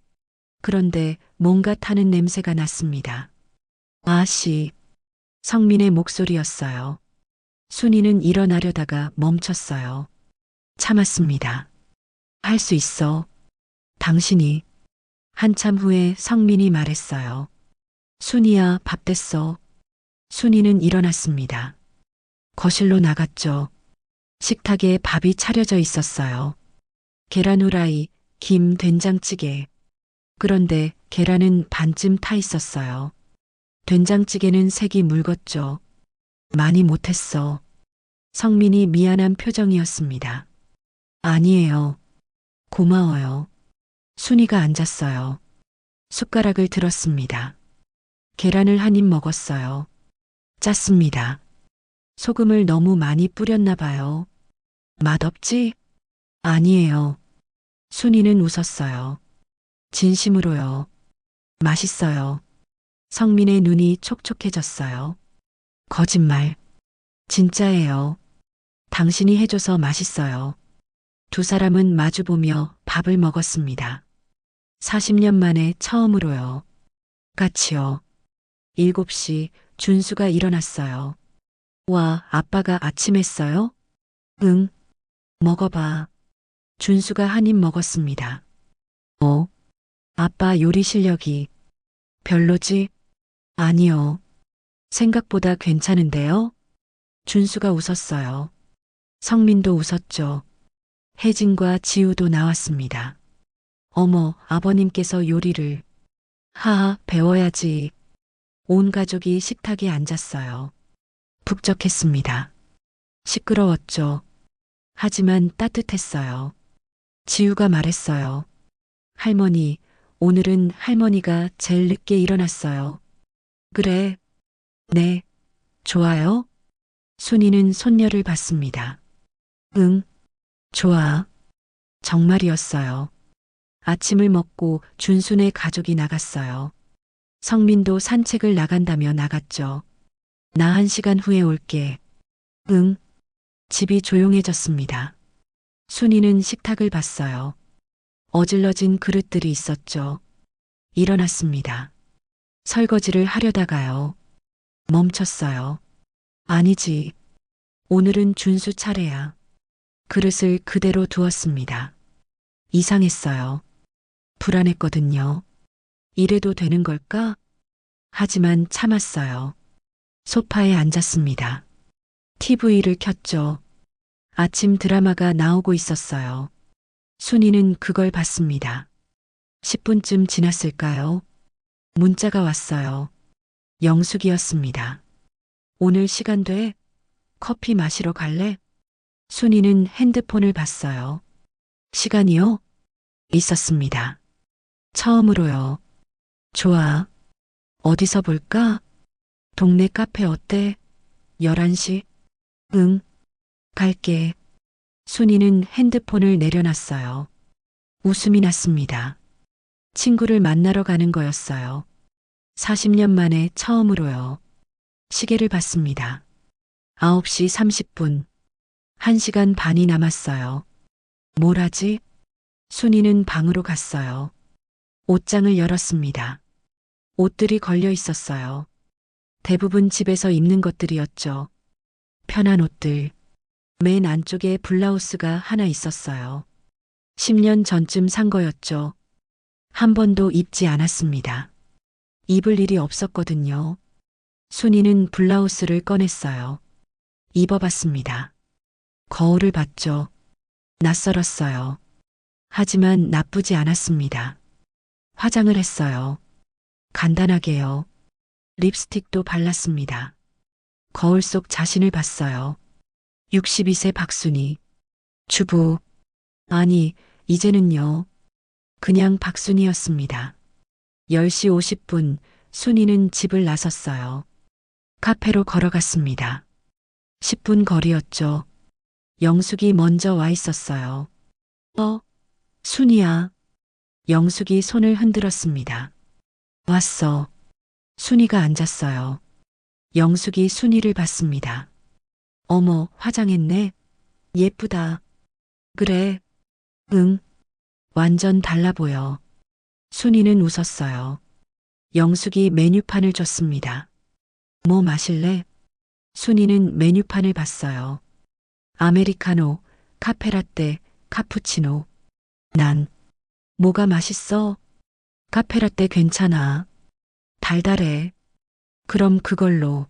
그런데 뭔가 타는 냄새가 났습니다. 아씨, 성민의 목소리였어요. 순이는 일어나려다가 멈췄어요. 참았습니다. 할 수 있어. 당신이. 한참 후에 성민이 말했어요. 순이야, 밥 됐어. 순이는 일어났습니다. 거실로 나갔죠. 식탁에 밥이 차려져 있었어요. 계란 후라이, 김, 된장찌개. 그런데 계란은 반쯤 타 있었어요. 된장찌개는 색이 묽었죠. 많이 못했어. 성민이 미안한 표정이었습니다. 아니에요. 고마워요. 순이가 앉았어요. 숟가락을 들었습니다. 계란을 한 입 먹었어요. 짰습니다. 소금을 너무 많이 뿌렸나 봐요. 맛없지? 아니에요. 순이는 웃었어요. 진심으로요. 맛있어요. 성민의 눈이 촉촉해졌어요. 거짓말. 진짜예요. 당신이 해줘서 맛있어요. 두 사람은 마주보며 밥을 먹었습니다. 40년 만에 처음으로요. 같이요. 7시 준수가 일어났어요. 와, 아빠가 아침 했어요? 응. 먹어봐. 준수가 한 입 먹었습니다. 아빠 요리 실력이 별로지? 아니요. 생각보다 괜찮은데요? 준수가 웃었어요. 성민도 웃었죠. 혜진과 지우도 나왔습니다. 어머, 아버님께서 요리를. 하하, 배워야지. 온 가족이 식탁에 앉았어요. 북적했습니다. 시끄러웠죠. 하지만 따뜻했어요. 지우가 말했어요. 할머니, 오늘은 할머니가 제일 늦게 일어났어요. 그래. 네. 좋아요? 순이는 손녀를 봤습니다. 응. 좋아. 정말이었어요. 아침을 먹고 준순의 가족이 나갔어요. 성민도 산책을 나간다며 나갔죠. 나 1시간 후에 올게. 응. 집이 조용해졌습니다. 순이는 식탁을 봤어요. 어질러진 그릇들이 있었죠. 일어났습니다. 설거지를 하려다가요. 멈췄어요. 아니지. 오늘은 준수 차례야. 그릇을 그대로 두었습니다. 이상했어요. 불안했거든요. 이래도 되는 걸까? 하지만 참았어요. 소파에 앉았습니다. TV를 켰죠. 아침 드라마가 나오고 있었어요. 순이는 그걸 봤습니다. 10분쯤 지났을까요? 문자가 왔어요. 영숙이었습니다. 오늘 시간 돼? 커피 마시러 갈래? 순이는 핸드폰을 봤어요. 시간이요? 있었습니다. 처음으로요. 좋아. 어디서 볼까? 동네 카페 어때? 11시? 응, 갈게. 순이는 핸드폰을 내려놨어요. 웃음이 났습니다. 친구를 만나러 가는 거였어요. 40년 만에 처음으로요. 시계를 봤습니다. 9시 30분. 1시간 반이 남았어요. 뭘 하지? 순이는 방으로 갔어요. 옷장을 열었습니다. 옷들이 걸려 있었어요. 대부분 집에서 입는 것들이었죠. 편한 옷들. 맨 안쪽에 블라우스가 하나 있었어요. 10년 전쯤 산 거였죠. 한 번도 입지 않았습니다. 입을 일이 없었거든요. 순이는 블라우스를 꺼냈어요. 입어봤습니다. 거울을 봤죠. 낯설었어요. 하지만 나쁘지 않았습니다. 화장을 했어요. 간단하게요. 립스틱도 발랐습니다. 거울 속 자신을 봤어요. 62세 박순이. 주부. 아니, 이제는요. 그냥 박순이었습니다. 10시 50분, 순이는 집을 나섰어요. 카페로 걸어갔습니다. 10분 거리였죠. 영숙이 먼저 와 있었어요. 순이야. 영숙이 손을 흔들었습니다. 왔어. 순이가 앉았어요. 영숙이 순이를 봤습니다. 어머, 화장했네. 예쁘다. 그래. 응. 완전 달라 보여. 순이는 웃었어요. 영숙이 메뉴판을 줬습니다. 뭐 마실래? 순이는 메뉴판을 봤어요. 아메리카노, 카페라떼, 카푸치노. 난 뭐가 맛있어? 카페라떼 괜찮아. 달달해. 그럼 그걸로.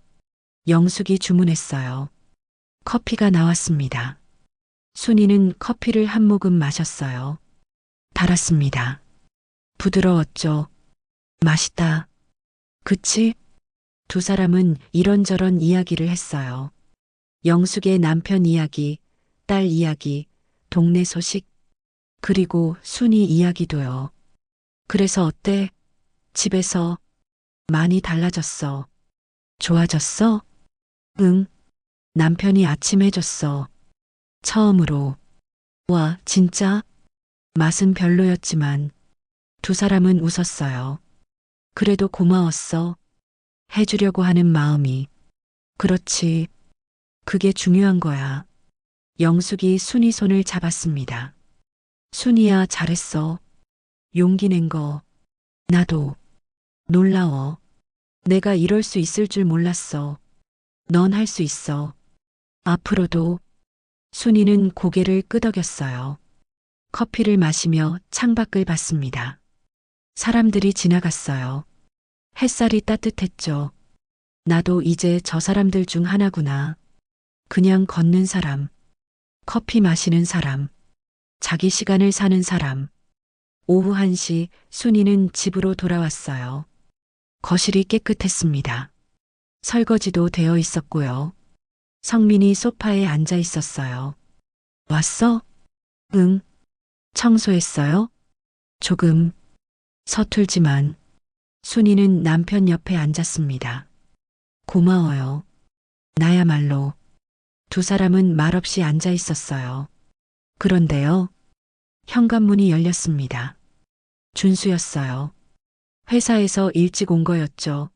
영숙이 주문했어요. 커피가 나왔습니다. 순이는 커피를 한 모금 마셨어요. 달았습니다. 부드러웠죠. 맛있다. 그치? 두 사람은 이런저런 이야기를 했어요. 영숙의 남편 이야기, 딸 이야기, 동네 소식, 그리고 순이 이야기도요. 그래서 어때? 집에서 많이 달라졌어. 좋아졌어? 응. 남편이 아침 해줬어. 처음으로. 와, 진짜? 맛은 별로였지만 두 사람은 웃었어요. 그래도 고마웠어. 해주려고 하는 마음이. 그렇지. 그게 중요한 거야. 영숙이 순이 손을 잡았습니다. 순이야, 잘했어. 용기 낸 거. 나도. 놀라워. 내가 이럴 수 있을 줄 몰랐어. 넌 할 수 있어. 앞으로도. 순이는 고개를 끄덕였어요. 커피를 마시며 창밖을 봤습니다. 사람들이 지나갔어요. 햇살이 따뜻했죠. 나도 이제 저 사람들 중 하나구나. 그냥 걷는 사람. 커피 마시는 사람. 자기 시간을 사는 사람. 오후 1시 순이는 집으로 돌아왔어요. 거실이 깨끗했습니다. 설거지도 되어 있었고요. 성민이 소파에 앉아 있었어요. 왔어? 응. 청소했어요? 조금. 서툴지만. 순이는 남편 옆에 앉았습니다. 고마워요. 나야말로. 두 사람은 말없이 앉아 있었어요. 그런데요. 현관문이 열렸습니다. 준수였어요. 회사에서 일찍 온 거였죠.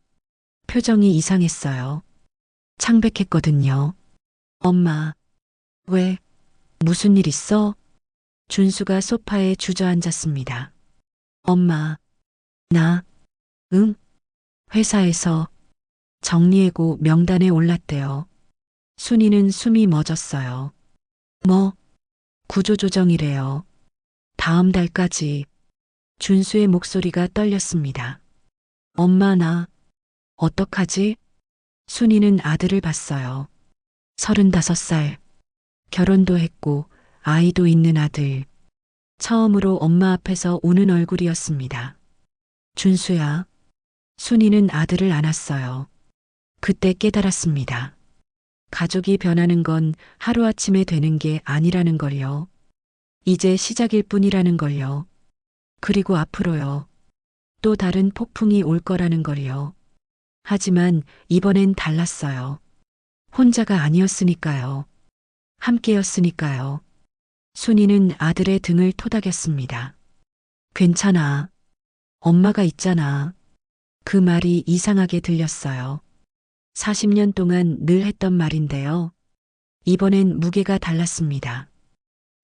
표정이 이상했어요. 창백했거든요. 엄마. 왜? 무슨 일 있어? 준수가 소파에 주저앉았습니다. 엄마. 나. 응? 회사에서 정리해고 명단에 올랐대요. 순이는 숨이 멎었어요. 뭐? 구조조정이래요. 다음 달까지. 준수의 목소리가 떨렸습니다. 엄마 나 어떡하지? 순이는 아들을 봤어요. 35살. 결혼도 했고 아이도 있는 아들. 처음으로 엄마 앞에서 우는 얼굴이었습니다. 준수야. 순이는 아들을 안았어요. 그때 깨달았습니다. 가족이 변하는 건 하루아침에 되는 게 아니라는 걸요. 이제 시작일 뿐이라는 걸요. 그리고 앞으로요. 또 다른 폭풍이 올 거라는 걸요. 하지만 이번엔 달랐어요. 혼자가 아니었으니까요. 함께였으니까요. 순이는 아들의 등을 토닥였습니다. 괜찮아. 엄마가 있잖아. 그 말이 이상하게 들렸어요. 40년 동안 늘 했던 말인데요. 이번엔 무게가 달랐습니다.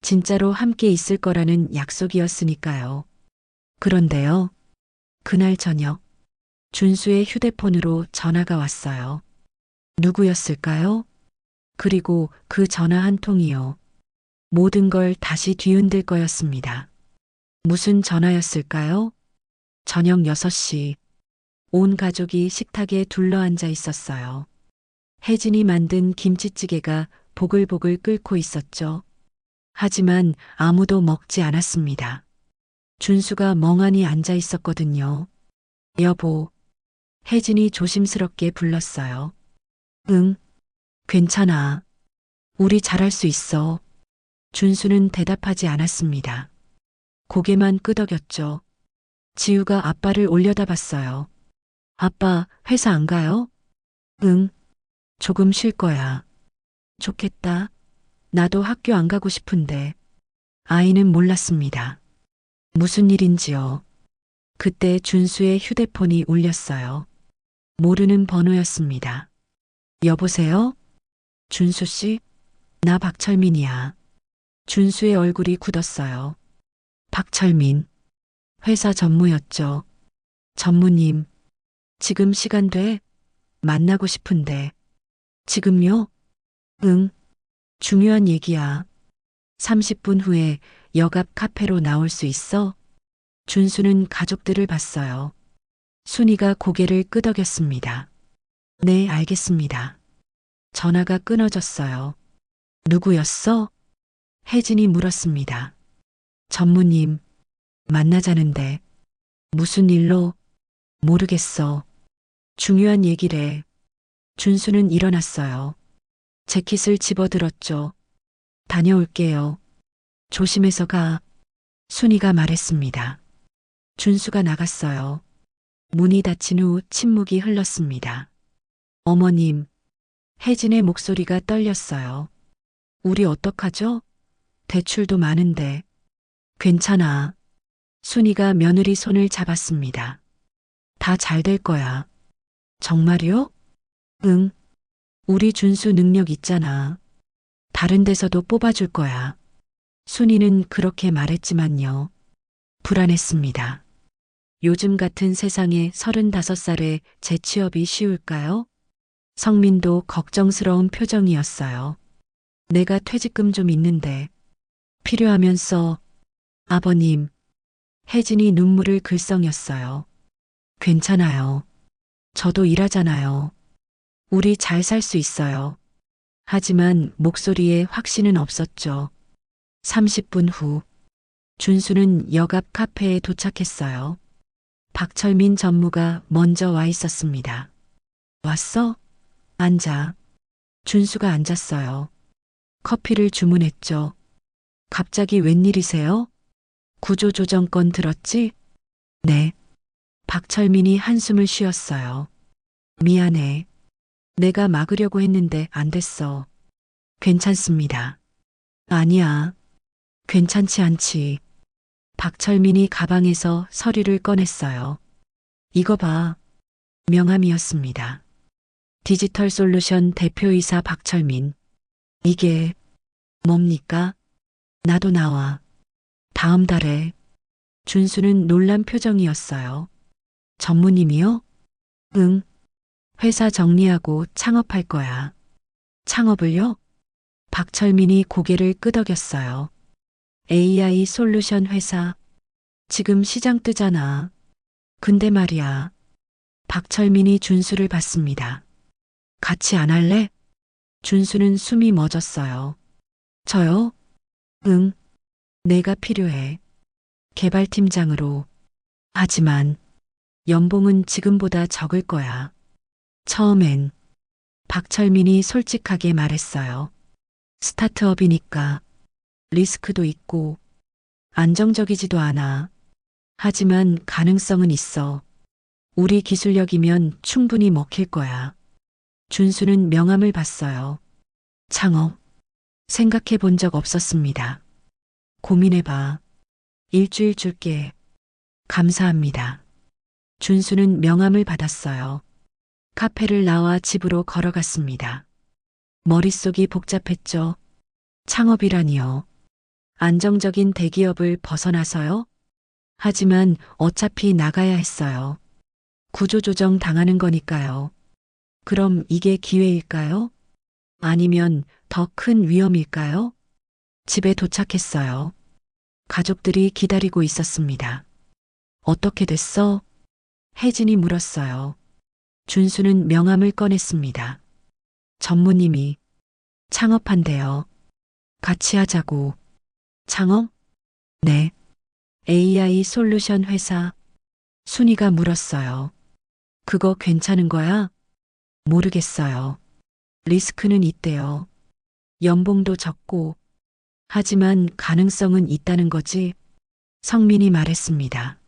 진짜로 함께 있을 거라는 약속이었으니까요. 그런데요. 그날 저녁, 준수의 휴대폰으로 전화가 왔어요. 누구였을까요? 그리고 그 전화 한 통이요. 모든 걸 다시 뒤흔들 거였습니다. 무슨 전화였을까요? 저녁 6시. 온 가족이 식탁에 둘러앉아 있었어요. 혜진이 만든 김치찌개가 보글보글 끓고 있었죠. 하지만 아무도 먹지 않았습니다. 준수가 멍하니 앉아 있었거든요. 여보, 혜진이 조심스럽게 불렀어요. 응, 괜찮아. 우리 잘할 수 있어. 준수는 대답하지 않았습니다. 고개만 끄덕였죠. 지우가 아빠를 올려다봤어요. 아빠, 회사 안 가요? 응, 조금 쉴 거야. 좋겠다. 나도 학교 안 가고 싶은데. 아이는 몰랐습니다. 무슨 일인지요. 그때 준수의 휴대폰이 울렸어요. 모르는 번호였습니다. 여보세요? 준수 씨? 나 박철민이야. 준수의 얼굴이 굳었어요. 박철민. 회사 전무였죠. 전무님. 지금 시간 돼? 만나고 싶은데. 지금요? 응. 중요한 얘기야. 30분 후에 역 앞 카페로 나올 수 있어? 준수는 가족들을 봤어요. 순이가 고개를 끄덕였습니다. 네, 알겠습니다. 전화가 끊어졌어요. 누구였어? 혜진이 물었습니다. 전무님, 만나자는데. 무슨 일로? 모르겠어. 중요한 얘기래. 준수는 일어났어요. 재킷을 집어들었죠. 다녀올게요. 조심해서 가. 순이가 말했습니다. 준수가 나갔어요. 문이 닫힌 후 침묵이 흘렀습니다. 어머님, 혜진의 목소리가 떨렸어요. 우리 어떡하죠? 대출도 많은데. 괜찮아. 순이가 며느리 손을 잡았습니다. 다 잘 될 거야. 정말요? 응. 우리 준수 능력 있잖아. 다른 데서도 뽑아줄 거야. 순이는 그렇게 말했지만요. 불안했습니다. 요즘 같은 세상에 35살에 재취업이 쉬울까요? 성민도 걱정스러운 표정이었어요. 내가 퇴직금 좀 있는데 필요하면 써. 아버님, 혜진이 눈물을 글썽였어요. 괜찮아요. 저도 일하잖아요. 우리 잘 살 수 있어요. 하지만 목소리에 확신은 없었죠. 30분 후, 준수는 역 앞 카페에 도착했어요. 박철민 전무가 먼저 와 있었습니다. 왔어? 앉아. 준수가 앉았어요. 커피를 주문했죠. 갑자기 웬일이세요? 구조조정권 들었지? 네. 박철민이 한숨을 쉬었어요. 미안해. 내가 막으려고 했는데 안 됐어. 괜찮습니다. 아니야. 괜찮지 않지. 박철민이 가방에서 서류를 꺼냈어요. 이거 봐. 명함이었습니다. 디지털 솔루션 대표이사 박철민. 이게 뭡니까? 나도 나와. 다음 달에. 준수는 놀란 표정이었어요. 전무님이요? 응. 회사 정리하고 창업할 거야. 창업을요? 박철민이 고개를 끄덕였어요. AI 솔루션 회사. 지금 시장 뜨잖아. 근데 말이야. 박철민이 준수를 봤습니다. 같이 안 할래? 준수는 숨이 멎었어요. 저요? 응. 내가 필요해. 개발팀장으로. 하지만 연봉은 지금보다 적을 거야. 처음엔 박철민이 솔직하게 말했어요. 스타트업이니까 리스크도 있고 안정적이지도 않아. 하지만 가능성은 있어. 우리 기술력이면 충분히 먹힐 거야. 준수는 명함을 봤어요. 창업. 생각해 본 적 없었습니다. 고민해봐. 일주일 줄게. 감사합니다. 준수는 명함을 받았어요. 카페를 나와 집으로 걸어갔습니다. 머릿속이 복잡했죠. 창업이라니요. 안정적인 대기업을 벗어나서요? 하지만 어차피 나가야 했어요. 구조조정 당하는 거니까요. 그럼 이게 기회일까요? 아니면 더 큰 위험일까요? 집에 도착했어요. 가족들이 기다리고 있었습니다. 어떻게 됐어? 혜진이 물었어요. 준수는 명함을 꺼냈습니다. 전무님이 창업한대요. 같이 하자고. 창업? 네. AI 솔루션 회사. 순이가 물었어요. 그거 괜찮은 거야? 모르겠어요. 리스크는 있대요. 연봉도 적고. 하지만 가능성은 있다는 거지. 성민이 말했습니다.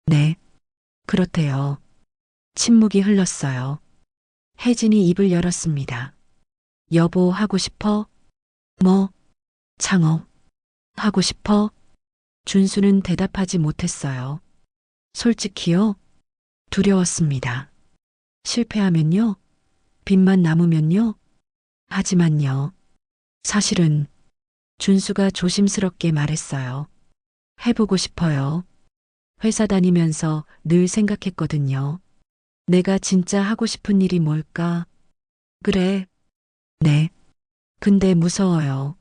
네. 그렇대요. 침묵이 흘렀어요. 혜진이 입을 열었습니다. 여보 하고 싶어? 뭐? 창업. 하고 싶어? 준수는 대답하지 못했어요. 솔직히요? 두려웠습니다. 실패하면요? 빚만 남으면요? 하지만요. 사실은 준수가 조심스럽게 말했어요. 해보고 싶어요. 회사 다니면서 늘 생각했거든요. 내가 진짜 하고 싶은 일이 뭘까? 그래. 네. 근데 무서워요.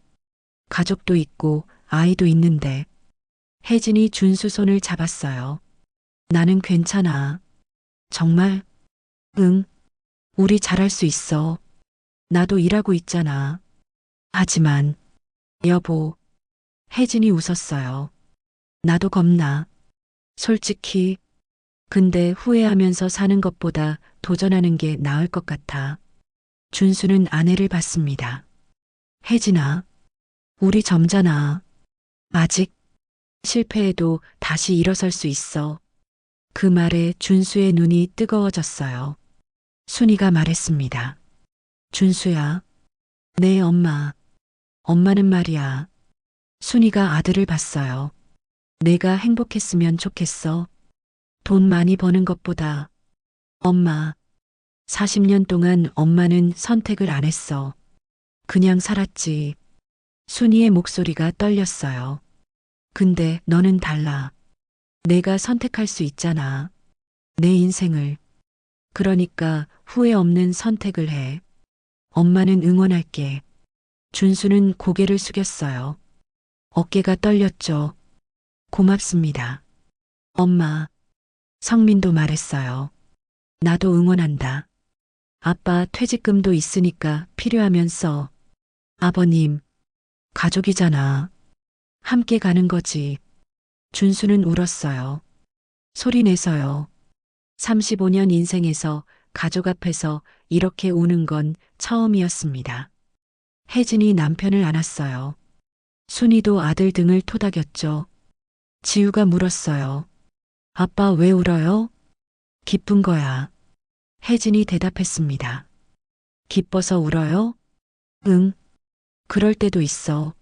가족도 있고 아이도 있는데. 혜진이 준수 손을 잡았어요. 나는 괜찮아. 정말? 응. 우리 잘할 수 있어. 나도 일하고 있잖아. 하지만, 여보. 혜진이 웃었어요. 나도 겁나. 솔직히. 근데 후회하면서 사는 것보다 도전하는 게 나을 것 같아. 준수는 아내를 봤습니다. 혜진아. 우리 젊잖아. 아직. 실패해도 다시 일어설 수 있어. 그 말에 준수의 눈이 뜨거워졌어요. 순이가 말했습니다. 준수야. 네, 엄마. 엄마는 말이야. 순이가 아들을 봤어요. 내가 행복했으면 좋겠어. 돈 많이 버는 것보다. 엄마. 40년 동안 엄마는 선택을 안 했어. 그냥 살았지. 순이의 목소리가 떨렸어요. 근데 너는 달라. 내가 선택할 수 있잖아. 내 인생을. 그러니까 후회 없는 선택을 해. 엄마는 응원할게. 준수는 고개를 숙였어요. 어깨가 떨렸죠. 고맙습니다. 엄마. 성민도 말했어요. 나도 응원한다. 아빠 퇴직금도 있으니까 필요하면 써. 아버님. 가족이잖아. 함께 가는 거지. 준수는 울었어요. 소리 내서요. 35년 인생에서 가족 앞에서 이렇게 우는 건 처음이었습니다. 혜진이 남편을 안았어요. 순이도 아들 등을 토닥였죠. 지우가 물었어요. 아빠 왜 울어요? 기쁜 거야. 혜진이 대답했습니다. 기뻐서 울어요? 응. 그럴 때도 있어.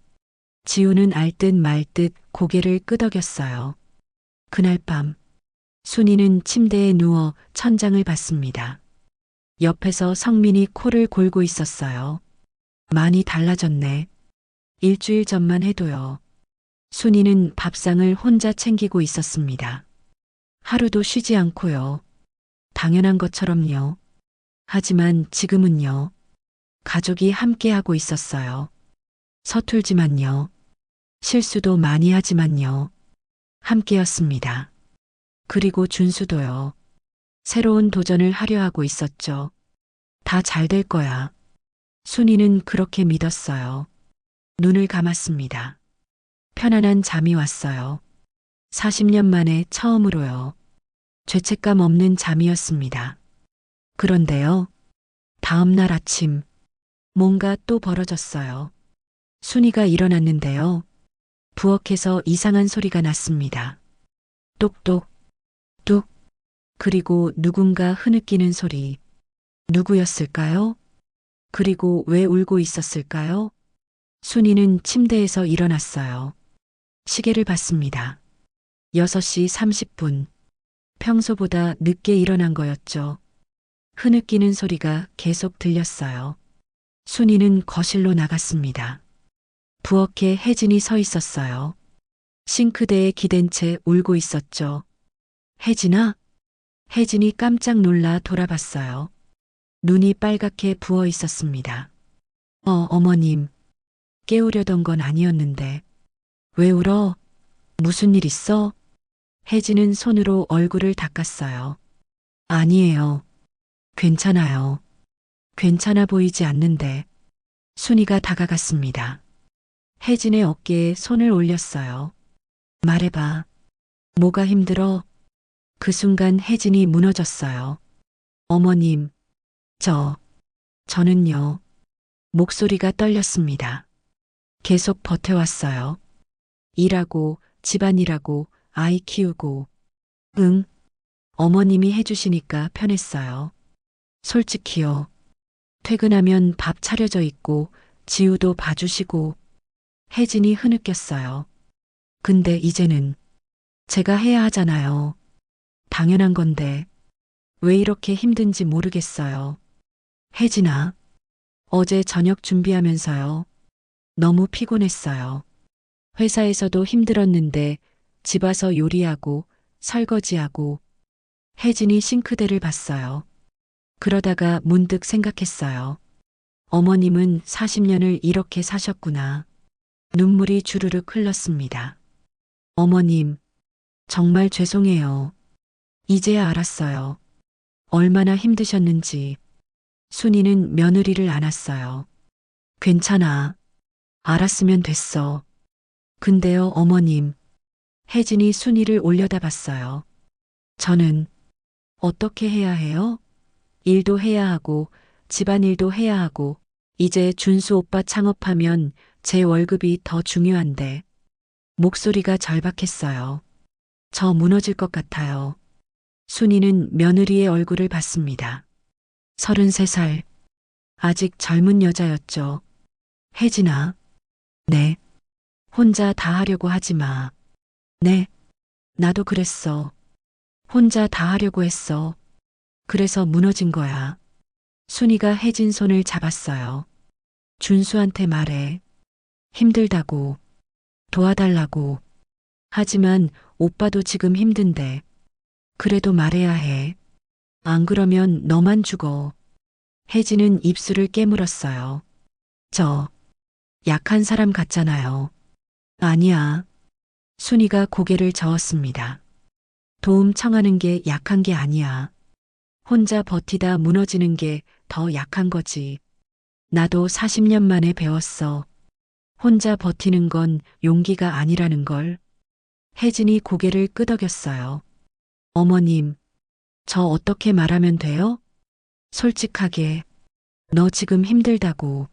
지우는 알 듯 말 듯 고개를 끄덕였어요. 그날 밤 순이는 침대에 누워 천장을 봤습니다. 옆에서 성민이 코를 골고 있었어요. 많이 달라졌네. 일주일 전만 해도요. 순이는 밥상을 혼자 챙기고 있었습니다. 하루도 쉬지 않고요. 당연한 것처럼요. 하지만 지금은요. 가족이 함께하고 있었어요. 서툴지만요. 실수도 많이 하지만요. 함께였습니다. 그리고 준수도요. 새로운 도전을 하려 하고 있었죠. 다 잘 될 거야. 순이는 그렇게 믿었어요. 눈을 감았습니다. 편안한 잠이 왔어요. 40년 만에 처음으로요. 죄책감 없는 잠이었습니다. 그런데요. 다음 날 아침, 뭔가 또 벌어졌어요. 순이가 일어났는데요. 부엌에서 이상한 소리가 났습니다. 똑똑, 뚝, 그리고 누군가 흐느끼는 소리. 누구였을까요? 그리고 왜 울고 있었을까요? 순이는 침대에서 일어났어요. 시계를 봤습니다. 6시 30분. 평소보다 늦게 일어난 거였죠. 흐느끼는 소리가 계속 들렸어요. 순이는 거실로 나갔습니다. 부엌에 혜진이 서 있었어요. 싱크대에 기댄 채 울고 있었죠. 혜진아? 혜진이 깜짝 놀라 돌아봤어요. 눈이 빨갛게 부어 있었습니다. 어머님. 깨우려던 건 아니었는데. 왜 울어? 무슨 일 있어? 혜진은 손으로 얼굴을 닦았어요. 아니에요. 괜찮아요. 괜찮아 보이지 않는데. 순이가 다가갔습니다. 혜진의 어깨에 손을 올렸어요. 말해봐. 뭐가 힘들어? 그 순간 혜진이 무너졌어요. 어머님, 저는요. 목소리가 떨렸습니다. 계속 버텨왔어요. 일하고, 집안일하고, 아이 키우고. 응, 어머님이 해주시니까 편했어요. 솔직히요. 퇴근하면 밥 차려져 있고, 지우도 봐주시고. 혜진이 흐느꼈어요. 근데 이제는 제가 해야 하잖아요. 당연한 건데, 왜 이렇게 힘든지 모르겠어요. 혜진아, 어제 저녁 준비하면서요. 너무 피곤했어요. 회사에서도 힘들었는데 집 와서 요리하고 설거지하고. 혜진이 싱크대를 봤어요. 그러다가 문득 생각했어요. 어머님은 40년을 이렇게 사셨구나. 눈물이 주르륵 흘렀습니다. 어머님, 정말 죄송해요. 이제야 알았어요. 얼마나 힘드셨는지. 순이는 며느리를 안았어요. 괜찮아. 알았으면 됐어. 근데요, 어머님. 혜진이 순이를 올려다봤어요. 저는 어떻게 해야 해요? 일도 해야 하고, 집안일도 해야 하고, 이제 준수 오빠 창업하면 제 월급이 더 중요한데. 목소리가 절박했어요. 저 무너질 것 같아요. 순이는 며느리의 얼굴을 봤습니다. 33살. 아직 젊은 여자였죠. 혜진아. 네. 혼자 다 하려고 하지 마. 네. 나도 그랬어. 혼자 다 하려고 했어. 그래서 무너진 거야. 순이가 혜진 손을 잡았어요. 준수한테 말해. 힘들다고. 도와달라고. 하지만 오빠도 지금 힘든데. 그래도 말해야 해. 안 그러면 너만 죽어. 혜진은 입술을 깨물었어요. 저, 약한 사람 같잖아요. 아니야. 순이가 고개를 저었습니다. 도움 청하는 게 약한 게 아니야. 혼자 버티다 무너지는 게 더 약한 거지. 나도 40년 만에 배웠어. 혼자 버티는 건 용기가 아니라는 걸. 혜진이 고개를 끄덕였어요. 어머님, 저 어떻게 말하면 돼요? 솔직하게. 너 지금 힘들다고.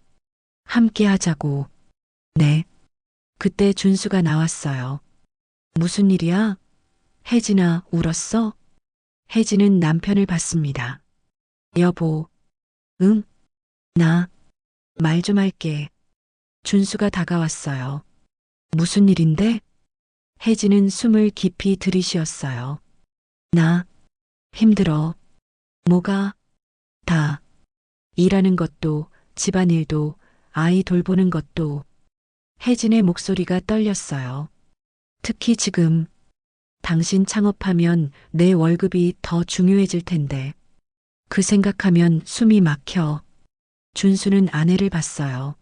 함께 하자고. 네. 그때 준수가 나왔어요. 무슨 일이야? 혜진아, 울었어? 혜진은 남편을 봤습니다. 여보. 응? 나. 말 좀 할게. 준수가 다가왔어요. 무슨 일인데? 혜진은 숨을 깊이 들이쉬었어요. 나. 힘들어. 뭐가? 다. 일하는 것도, 집안일도, 아이 돌보는 것도. 혜진의 목소리가 떨렸어요. 특히 지금. 당신 창업하면 내 월급이 더 중요해질 텐데. 그 생각하면 숨이 막혀. 준수는 아내를 봤어요.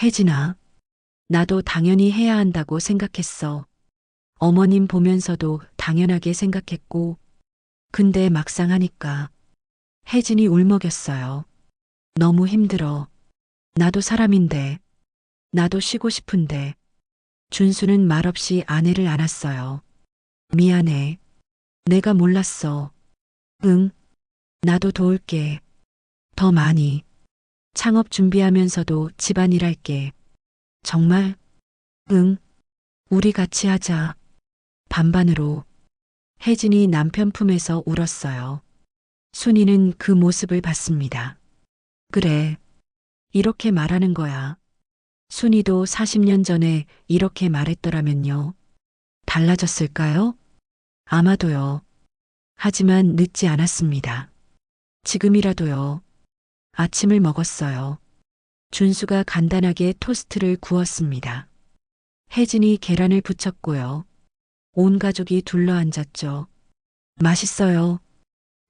혜진아, 나도 당연히 해야 한다고 생각했어. 어머님 보면서도 당연하게 생각했고. 근데 막상 하니까. 혜진이 울먹였어요. 너무 힘들어. 나도 사람인데. 나도 쉬고 싶은데. 준수는 말없이 아내를 안았어요. 미안해. 내가 몰랐어. 응, 나도 도울게. 더 많이. 창업 준비하면서도 집안일 할게. 정말? 응. 우리 같이 하자. 반반으로. 혜진이 남편 품에서 울었어요. 순이는 그 모습을 봤습니다. 그래. 이렇게 말하는 거야. 순이도 40년 전에 이렇게 말했더라면요. 달라졌을까요? 아마도요. 하지만 늦지 않았습니다. 지금이라도요. 아침을 먹었어요. 준수가 간단하게 토스트를 구웠습니다. 혜진이 계란을 부쳤고요. 온 가족이 둘러앉았죠. 맛있어요.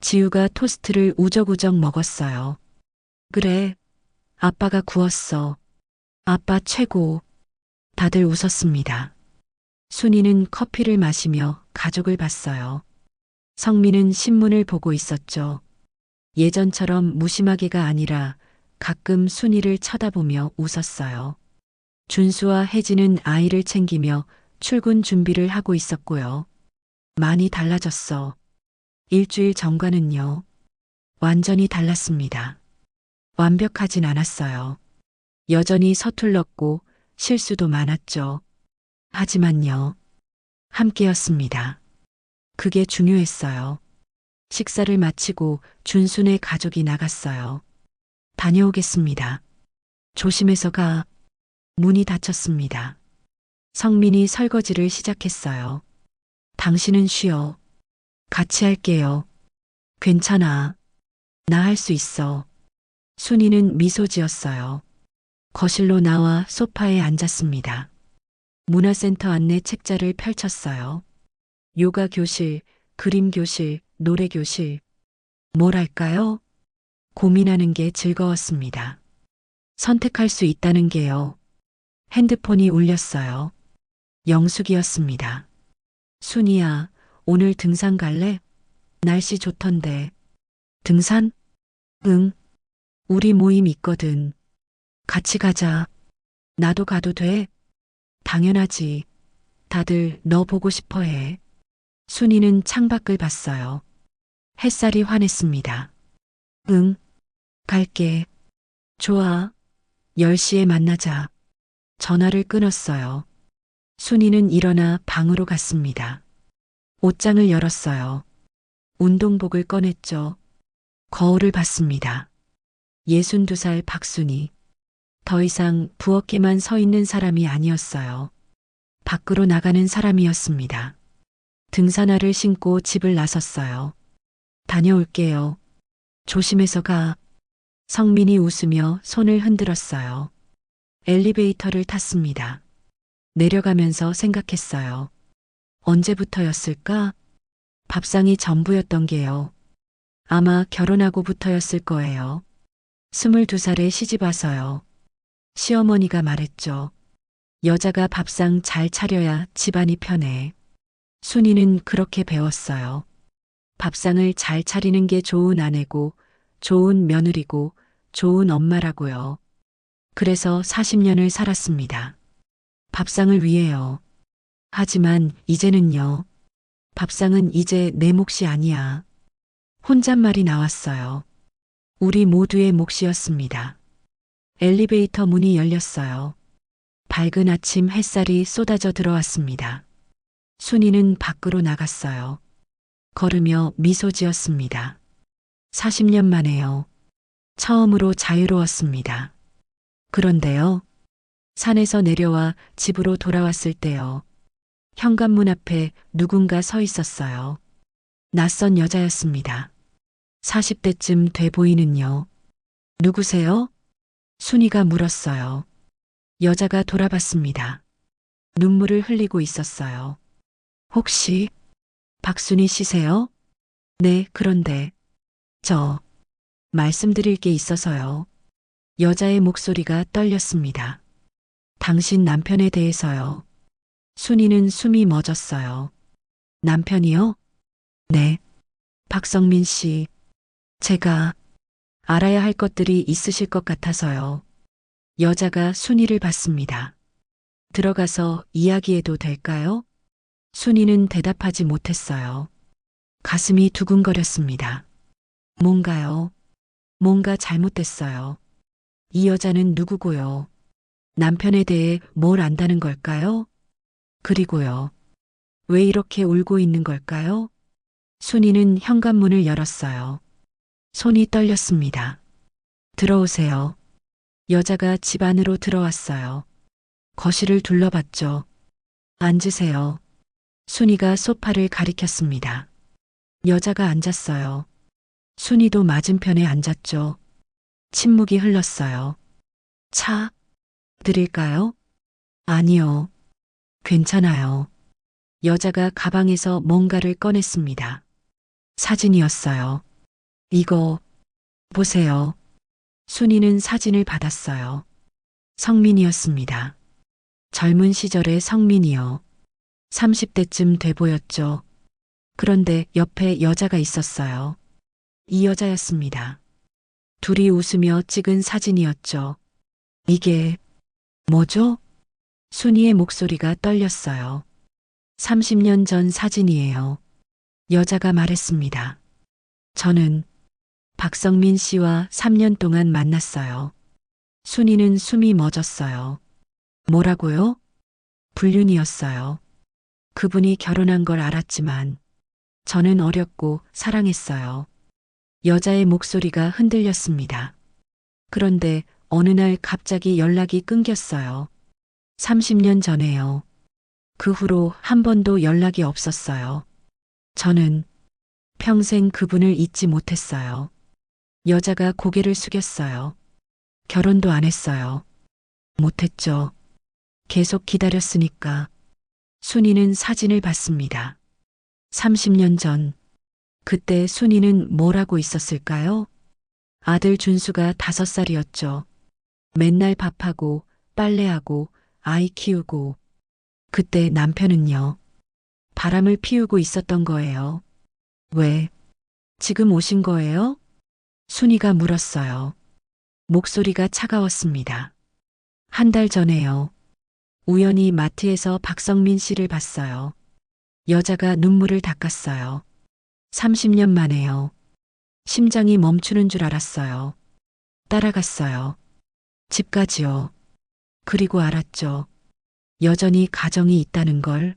지우가 토스트를 우적우적 먹었어요. 그래, 아빠가 구웠어. 아빠 최고. 다들 웃었습니다. 순이는 커피를 마시며 가족을 봤어요. 성민은 신문을 보고 있었죠. 예전처럼 무심하게가 아니라 가끔 순이를 쳐다보며 웃었어요. 준수와 혜진은 아이를 챙기며 출근 준비를 하고 있었고요. 많이 달라졌어. 일주일 전과는요. 완전히 달랐습니다. 완벽하진 않았어요. 여전히 서툴렀고 실수도 많았죠. 하지만요. 함께였습니다. 그게 중요했어요. 식사를 마치고 준순의 가족이 나갔어요. 다녀오겠습니다. 조심해서 가. 문이 닫혔습니다. 성민이 설거지를 시작했어요. 당신은 쉬어. 같이 할게요. 괜찮아. 나 할 수 있어. 순이는 미소 지었어요. 거실로 나와 소파에 앉았습니다. 문화센터 안내 책자를 펼쳤어요. 요가 교실, 그림 교실, 노래 교실. 뭘 할까요? 고민하는 게 즐거웠습니다. 선택할 수 있다는 게요. 핸드폰이 울렸어요. 영숙이었습니다. 순이야, 오늘 등산 갈래? 날씨 좋던데. 등산? 응. 우리 모임 있거든. 같이 가자. 나도 가도 돼? 당연하지. 다들 너 보고 싶어 해. 순이는 창밖을 봤어요. 햇살이 환했습니다. 응. 갈게. 좋아. 10시에 만나자. 전화를 끊었어요. 순이는 일어나 방으로 갔습니다. 옷장을 열었어요. 운동복을 꺼냈죠. 거울을 봤습니다. 62살 박순이. 더 이상 부엌에만 서 있는 사람이 아니었어요. 밖으로 나가는 사람이었습니다. 등산화를 신고 집을 나섰어요. 다녀올게요. 조심해서 가. 성민이 웃으며 손을 흔들었어요. 엘리베이터를 탔습니다. 내려가면서 생각했어요. 언제부터였을까? 밥상이 전부였던 게요. 아마 결혼하고부터였을 거예요. 22살에 시집 와서요. 시어머니가 말했죠. 여자가 밥상 잘 차려야 집안이 편해. 순이는 그렇게 배웠어요. 밥상을 잘 차리는 게 좋은 아내고, 좋은 며느리고, 좋은 엄마라고요. 그래서 40년을 살았습니다. 밥상을 위해요. 하지만 이제는요. 밥상은 이제 내 몫이 아니야. 혼잣말이 나왔어요. 우리 모두의 몫이었습니다. 엘리베이터 문이 열렸어요. 밝은 아침 햇살이 쏟아져 들어왔습니다. 순이는 밖으로 나갔어요. 걸으며 미소 지었습니다. 40년 만에요. 처음으로 자유로웠습니다. 그런데요. 산에서 내려와 집으로 돌아왔을 때요. 현관문 앞에 누군가 서 있었어요. 낯선 여자였습니다. 40대쯤 돼 보이는요. 누구세요? 순이가 물었어요. 여자가 돌아봤습니다. 눈물을 흘리고 있었어요. 혹시 박순이 씨세요? 네, 그런데 저 말씀드릴 게 있어서요. 여자의 목소리가 떨렸습니다. 당신 남편에 대해서요. 순이는 숨이 멎었어요. 남편이요? 네. 박성민 씨, 제가 알아야 할 것들이 있으실 것 같아서요. 여자가 순이를 봤습니다. 들어가서 이야기해도 될까요? 순이는 대답하지 못했어요. 가슴이 두근거렸습니다. 뭔가요? 뭔가 잘못됐어요. 이 여자는 누구고요? 남편에 대해 뭘 안다는 걸까요? 그리고요. 왜 이렇게 울고 있는 걸까요? 순이는 현관문을 열었어요. 손이 떨렸습니다. 들어오세요. 여자가 집 안으로 들어왔어요. 거실을 둘러봤죠. 앉으세요. 순이가 소파를 가리켰습니다. 여자가 앉았어요. 순이도 맞은편에 앉았죠. 침묵이 흘렀어요. 차 드릴까요? 아니요. 괜찮아요. 여자가 가방에서 뭔가를 꺼냈습니다. 사진이었어요. 이거 보세요. 순이는 사진을 받았어요. 성민이었습니다. 젊은 시절의 성민이요. 30대쯤 돼 보였죠. 그런데 옆에 여자가 있었어요. 이 여자였습니다. 둘이 웃으며 찍은 사진이었죠. 이게 뭐죠? 순이의 목소리가 떨렸어요. 30년 전 사진이에요. 여자가 말했습니다. 저는 박성민 씨와 3년 동안 만났어요. 순이는 숨이 멎었어요. 뭐라고요? 불륜이었어요. 그분이 결혼한 걸 알았지만 저는 어렸고 사랑했어요. 여자의 목소리가 흔들렸습니다. 그런데 어느 날 갑자기 연락이 끊겼어요. 30년 전에요. 그 후로 한 번도 연락이 없었어요. 저는 평생 그분을 잊지 못했어요. 여자가 고개를 숙였어요. 결혼도 안 했어요. 못했죠. 계속 기다렸으니까. 순이는 사진을 봤습니다. 30년 전, 그때 순이는 뭘 하고 있었을까요? 아들 준수가 5살이었죠. 맨날 밥하고, 빨래하고, 아이 키우고. 그때 남편은요. 바람을 피우고 있었던 거예요. 왜? 지금 오신 거예요? 순이가 물었어요. 목소리가 차가웠습니다. 한 달 전에요. 우연히 마트에서 박성민 씨를 봤어요. 여자가 눈물을 닦았어요. 30년 만에요. 심장이 멈추는 줄 알았어요. 따라갔어요. 집까지요. 그리고 알았죠. 여전히 가정이 있다는 걸,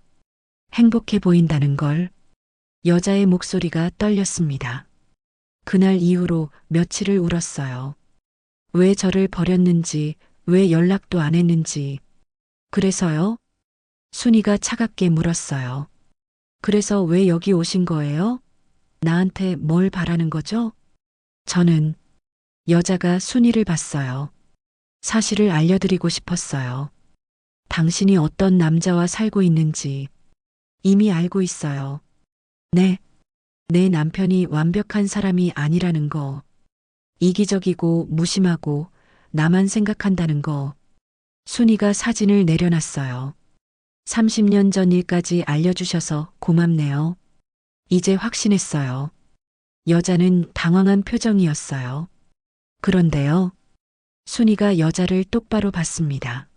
행복해 보인다는 걸. 여자의 목소리가 떨렸습니다. 그날 이후로 며칠을 울었어요. 왜 저를 버렸는지, 왜 연락도 안 했는지. 그래서요? 순이가 차갑게 물었어요. 그래서 왜 여기 오신 거예요? 나한테 뭘 바라는 거죠? 저는 여자가 순이를 봤어요. 사실을 알려드리고 싶었어요. 당신이 어떤 남자와 살고 있는지 이미 알고 있어요. 네, 내 남편이 완벽한 사람이 아니라는 거. 이기적이고 무심하고 나만 생각한다는 거. 순이가 사진을 내려놨어요. 30년 전 일까지 알려주셔서 고맙네요. 이제 확신했어요. 여자는 당황한 표정이었어요. 그런데요. 순이가 여자를 똑바로 봤습니다.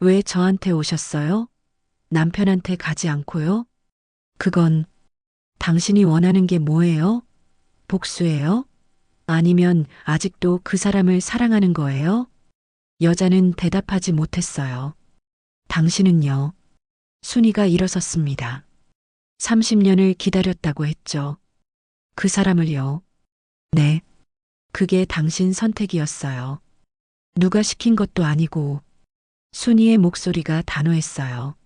왜 저한테 오셨어요? 남편한테 가지 않고요? 그건 당신이 원하는 게 뭐예요? 복수예요? 아니면 아직도 그 사람을 사랑하는 거예요? 여자는 대답하지 못했어요. 당신은요? 순이가 일어섰습니다. 30년을 기다렸다고 했죠. 그 사람을요? 네. 그게 당신 선택이었어요. 누가 시킨 것도 아니고. 순이의 목소리가 단호했어요.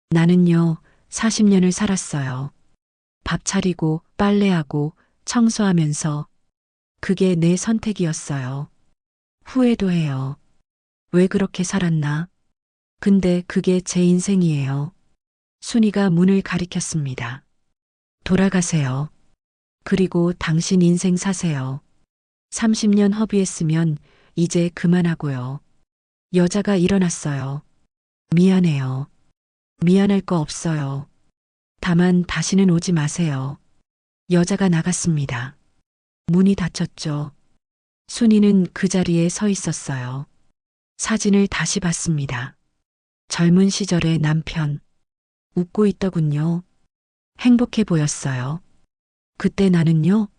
나는요, 40년을 살았어요. 밥 차리고 빨래하고 청소하면서. 그게 내 선택이었어요. 후회도 해요. 왜 그렇게 살았나? 근데 그게 제 인생이에요. 순이가 문을 가리켰습니다. 돌아가세요. 그리고 당신 인생 사세요. 30년 허비했으면 이제 그만하고요. 여자가 일어났어요. 미안해요. 미안할 거 없어요. 다만 다시는 오지 마세요. 여자가 나갔습니다. 문이 닫혔죠. 순이는 그 자리에 서 있었어요. 사진을 다시 봤습니다. 젊은 시절의 남편. 웃고 있더군요. 행복해 보였어요. 그때 나는요,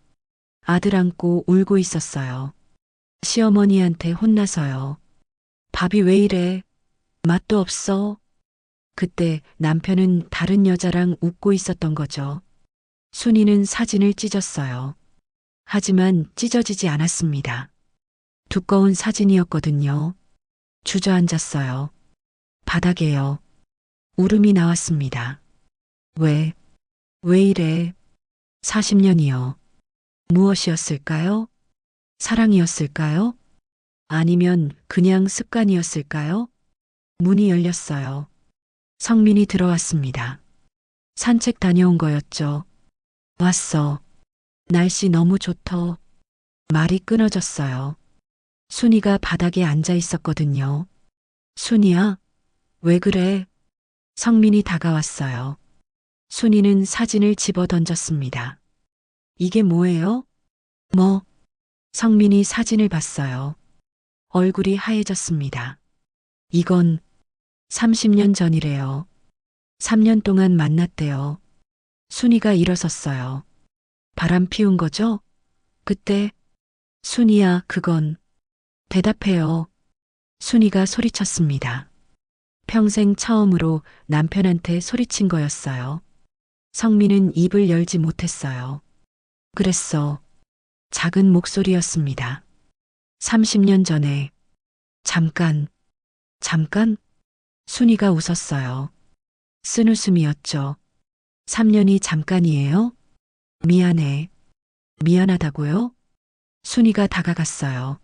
아들 안고 울고 있었어요. 시어머니한테 혼나서요. 밥이 왜 이래? 맛도 없어. 그때 남편은 다른 여자랑 웃고 있었던 거죠. 순이는 사진을 찢었어요. 하지만 찢어지지 않았습니다. 두꺼운 사진이었거든요. 주저앉았어요. 바닥에요. 울음이 나왔습니다. 왜, 왜 이래? 40년이요. 무엇이었을까요? 사랑이었을까요? 아니면 그냥 습관이었을까요? 문이 열렸어요. 성민이 들어왔습니다. 산책 다녀온 거였죠. 왔어. 날씨 너무 좋더. 말이 끊어졌어요. 순이가 바닥에 앉아 있었거든요. 순이야, 왜 그래? 성민이 다가왔어요. 순이는 사진을 집어 던졌습니다. 이게 뭐예요? 뭐? 성민이 사진을 봤어요. 얼굴이 하얘졌습니다. 이건 30년 전이래요. 3년 동안 만났대요. 순이가 일어섰어요. 바람 피운 거죠? 그때, 순이야, 그건. 대답해요. 순이가 소리쳤습니다. 평생 처음으로 남편한테 소리친 거였어요. 성민은 입을 열지 못했어요. 그랬어. 작은 목소리였습니다. 30년 전에. 잠깐. 잠깐? 순이가 웃었어요. 쓴웃음이었죠. 3년이 잠깐이에요? 미안해. 미안하다고요? 순이가 다가갔어요.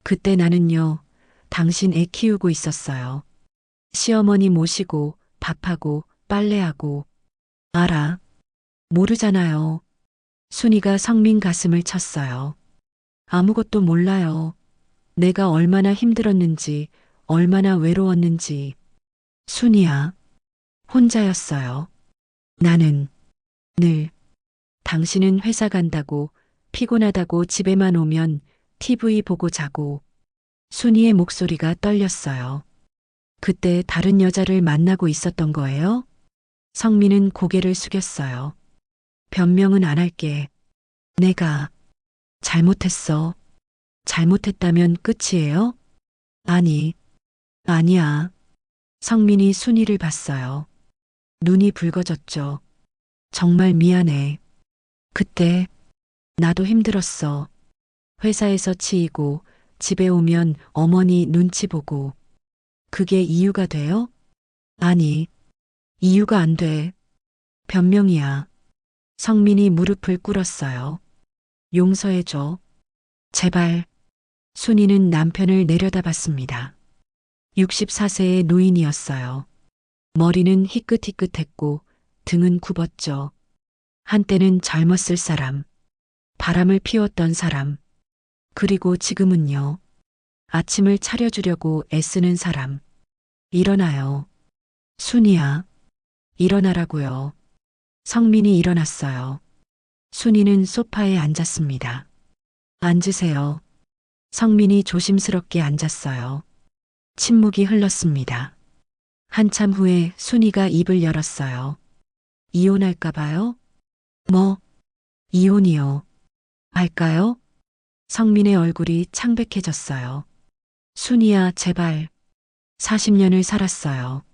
그때 나는요, 당신 애 키우고 있었어요. 시어머니 모시고 밥하고 빨래하고. 알아. 모르잖아요. 순이가 성민 가슴을 쳤어요. 아무것도 몰라요. 내가 얼마나 힘들었는지, 얼마나 외로웠는지. 순이야. 혼자였어요. 나는 늘 당신은 회사 간다고 피곤하다고 집에만 오면 TV 보고 자고. 순이의 목소리가 떨렸어요. 그때 다른 여자를 만나고 있었던 거예요? 성민은 고개를 숙였어요. 변명은 안 할게. 내가 잘못했어. 잘못했다면 끝이에요? 아니, 아니야. 성민이 순이를 봤어요. 눈이 붉어졌죠. 정말 미안해. 그때 나도 힘들었어. 회사에서 치이고 집에 오면 어머니 눈치 보고. 그게 이유가 돼요? 아니, 이유가 안 돼. 변명이야. 성민이 무릎을 꿇었어요. 용서해줘. 제발. 순이는 남편을 내려다봤습니다. 64세의 노인이었어요. 머리는 희끗희끗했고 등은 굽었죠. 한때는 젊었을 사람, 바람을 피웠던 사람, 그리고 지금은요. 아침을 차려주려고 애쓰는 사람. 일어나요. 순이야. 일어나라고요. 성민이 일어났어요. 순이는 소파에 앉았습니다. 앉으세요. 성민이 조심스럽게 앉았어요. 침묵이 흘렀습니다. 한참 후에 순이가 입을 열었어요. 이혼할까봐요? 뭐, 이혼이요. 할까요? 성민의 얼굴이 창백해졌어요. 순이야, 제발. 40년을 살았어요.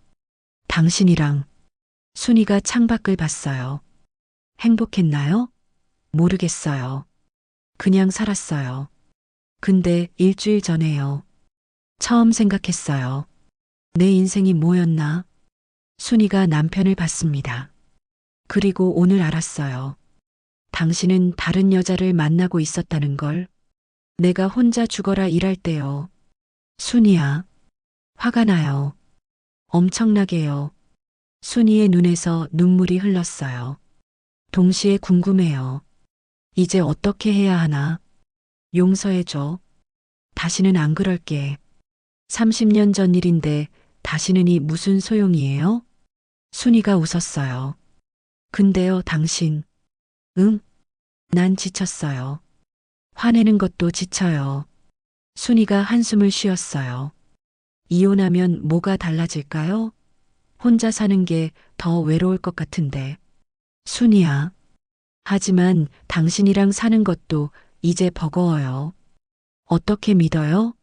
당신이랑. 순이가 창밖을 봤어요. 행복했나요? 모르겠어요. 그냥 살았어요. 근데 일주일 전에요. 처음 생각했어요. 내 인생이 뭐였나? 순이가 남편을 봤습니다. 그리고 오늘 알았어요. 당신은 다른 여자를 만나고 있었다는 걸. 내가 혼자 죽어라 일할 때요. 순이야. 화가 나요. 엄청나게요. 순이의 눈에서 눈물이 흘렀어요. 동시에 궁금해요. 이제 어떻게 해야 하나? 용서해줘. 다시는 안 그럴게. 30년 전 일인데 다시는이 무슨 소용이에요? 순이가 웃었어요. 근데요, 당신. 응? 난 지쳤어요. 화내는 것도 지쳐요. 순이가 한숨을 쉬었어요. 이혼하면 뭐가 달라질까요? 혼자 사는 게 더 외로울 것 같은데. 순이야. 하지만 당신이랑 사는 것도 이제 버거워요. 어떻게 믿어요?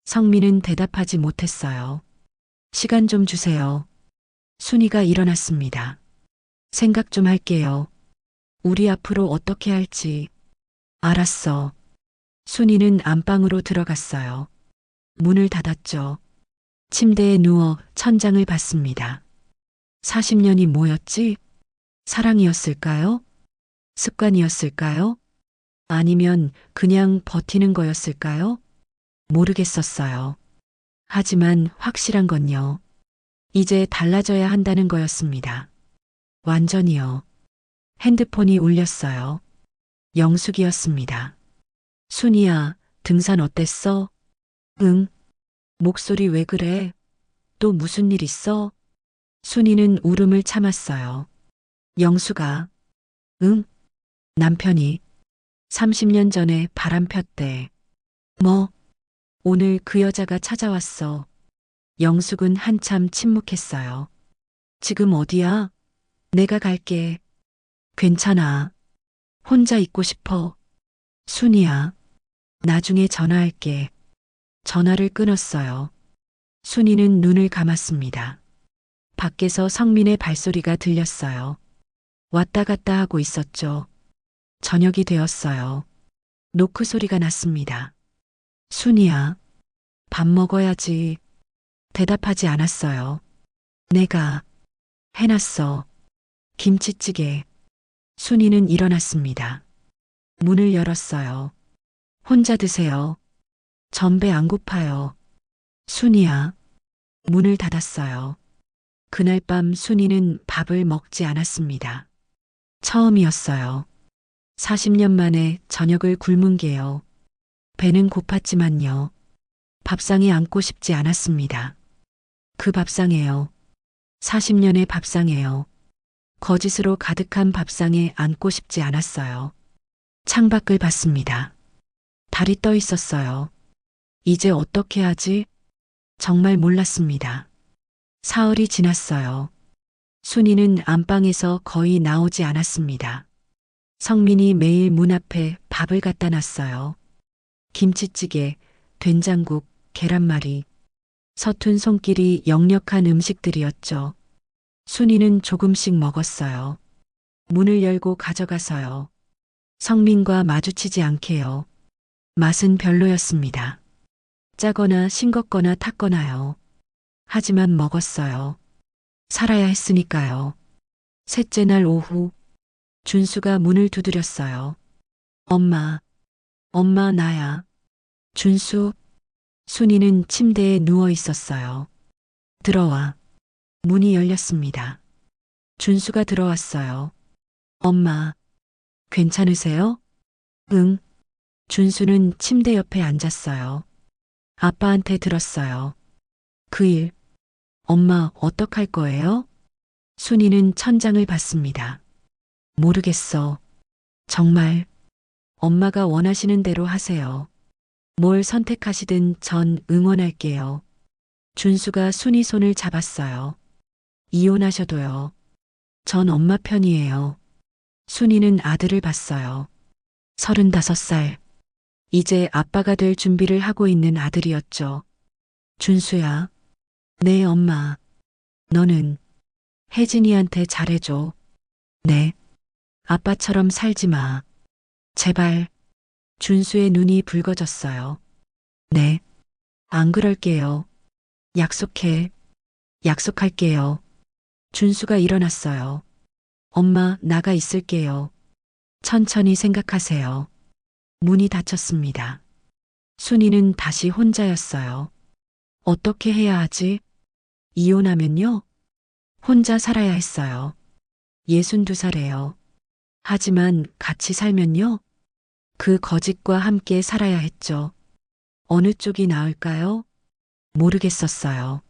성민은 대답하지 못했어요. 시간 좀 주세요. 순이가 일어났습니다. 생각 좀 할게요. 우리 앞으로 어떻게 할지. 알았어. 순이는 안방으로 들어갔어요. 문을 닫았죠. 침대에 누워 천장을 봤습니다. 40년이 뭐였지? 사랑이었을까요? 습관이었을까요? 아니면 그냥 버티는 거였을까요? 모르겠었어요. 하지만 확실한 건요. 이제 달라져야 한다는 거였습니다. 완전히요. 핸드폰이 울렸어요. 영숙이었습니다. 순이야, 등산 어땠어? 응. 목소리 왜 그래? 또 무슨 일 있어? 순이는 울음을 참았어요. 영수가, 응? 남편이 30년 전에 바람 폈대. 뭐? 오늘 그 여자가 찾아왔어. 영숙은 한참 침묵했어요. 지금 어디야? 내가 갈게. 괜찮아. 혼자 있고 싶어. 순이야. 나중에 전화할게. 전화를 끊었어요. 순이는 눈을 감았습니다. 밖에서 성민의 발소리가 들렸어요. 왔다 갔다 하고 있었죠. 저녁이 되었어요. 노크 소리가 났습니다. 순이야. 밥 먹어야지. 대답하지 않았어요. 내가 해놨어. 김치찌개. 순이는 일어났습니다. 문을 열었어요. 혼자 드세요. 전배 안 고파요. 순이야. 문을 닫았어요. 그날 밤 순이는 밥을 먹지 않았습니다. 처음이었어요. 40년 만에 저녁을 굶은 게요. 배는 고팠지만요. 밥상에 앉고 싶지 않았습니다. 그 밥상에요. 40년의 밥상에요. 거짓으로 가득한 밥상에 앉고 싶지 않았어요. 창밖을 봤습니다. 달이 떠 있었어요. 이제 어떻게 하지? 정말 몰랐습니다. 사흘이 지났어요. 순이는 안방에서 거의 나오지 않았습니다. 성민이 매일 문 앞에 밥을 갖다 놨어요. 김치찌개, 된장국, 계란말이, 서툰 손길이 역력한 음식들이었죠. 순이는 조금씩 먹었어요. 문을 열고 가져가서요. 성민과 마주치지 않게요. 맛은 별로였습니다. 짜거나 싱겁거나 탔거나요. 하지만 먹었어요. 살아야 했으니까요. 셋째 날 오후, 준수가 문을 두드렸어요. 엄마, 엄마 나야. 준수, 순이는 침대에 누워 있었어요. 들어와. 문이 열렸습니다. 준수가 들어왔어요. 엄마, 괜찮으세요? 응. 준수는 침대 옆에 앉았어요. 아빠한테 들었어요. 그 일, 엄마 어떡할 거예요? 순이는 천장을 봤습니다. 모르겠어. 정말, 엄마가 원하시는 대로 하세요. 뭘 선택하시든 전 응원할게요. 준수가 순이 손을 잡았어요. 이혼하셔도요. 전 엄마 편이에요. 순이는 아들을 봤어요. 35살. 이제 아빠가 될 준비를 하고 있는 아들이었죠. 준수야. 네, 엄마. 너는 혜진이한테 잘해줘. 네. 아빠처럼 살지 마. 제발. 준수의 눈이 붉어졌어요. 네. 안 그럴게요. 약속해. 약속할게요. 준수가 일어났어요. 엄마, 나가 있을게요. 천천히 생각하세요. 문이 닫혔습니다. 순이는 다시 혼자였어요. 어떻게 해야 하지? 이혼하면요? 혼자 살아야 했어요. 62살에요. 하지만 같이 살면요? 그 거짓과 함께 살아야 했죠. 어느 쪽이 나을까요? 모르겠었어요.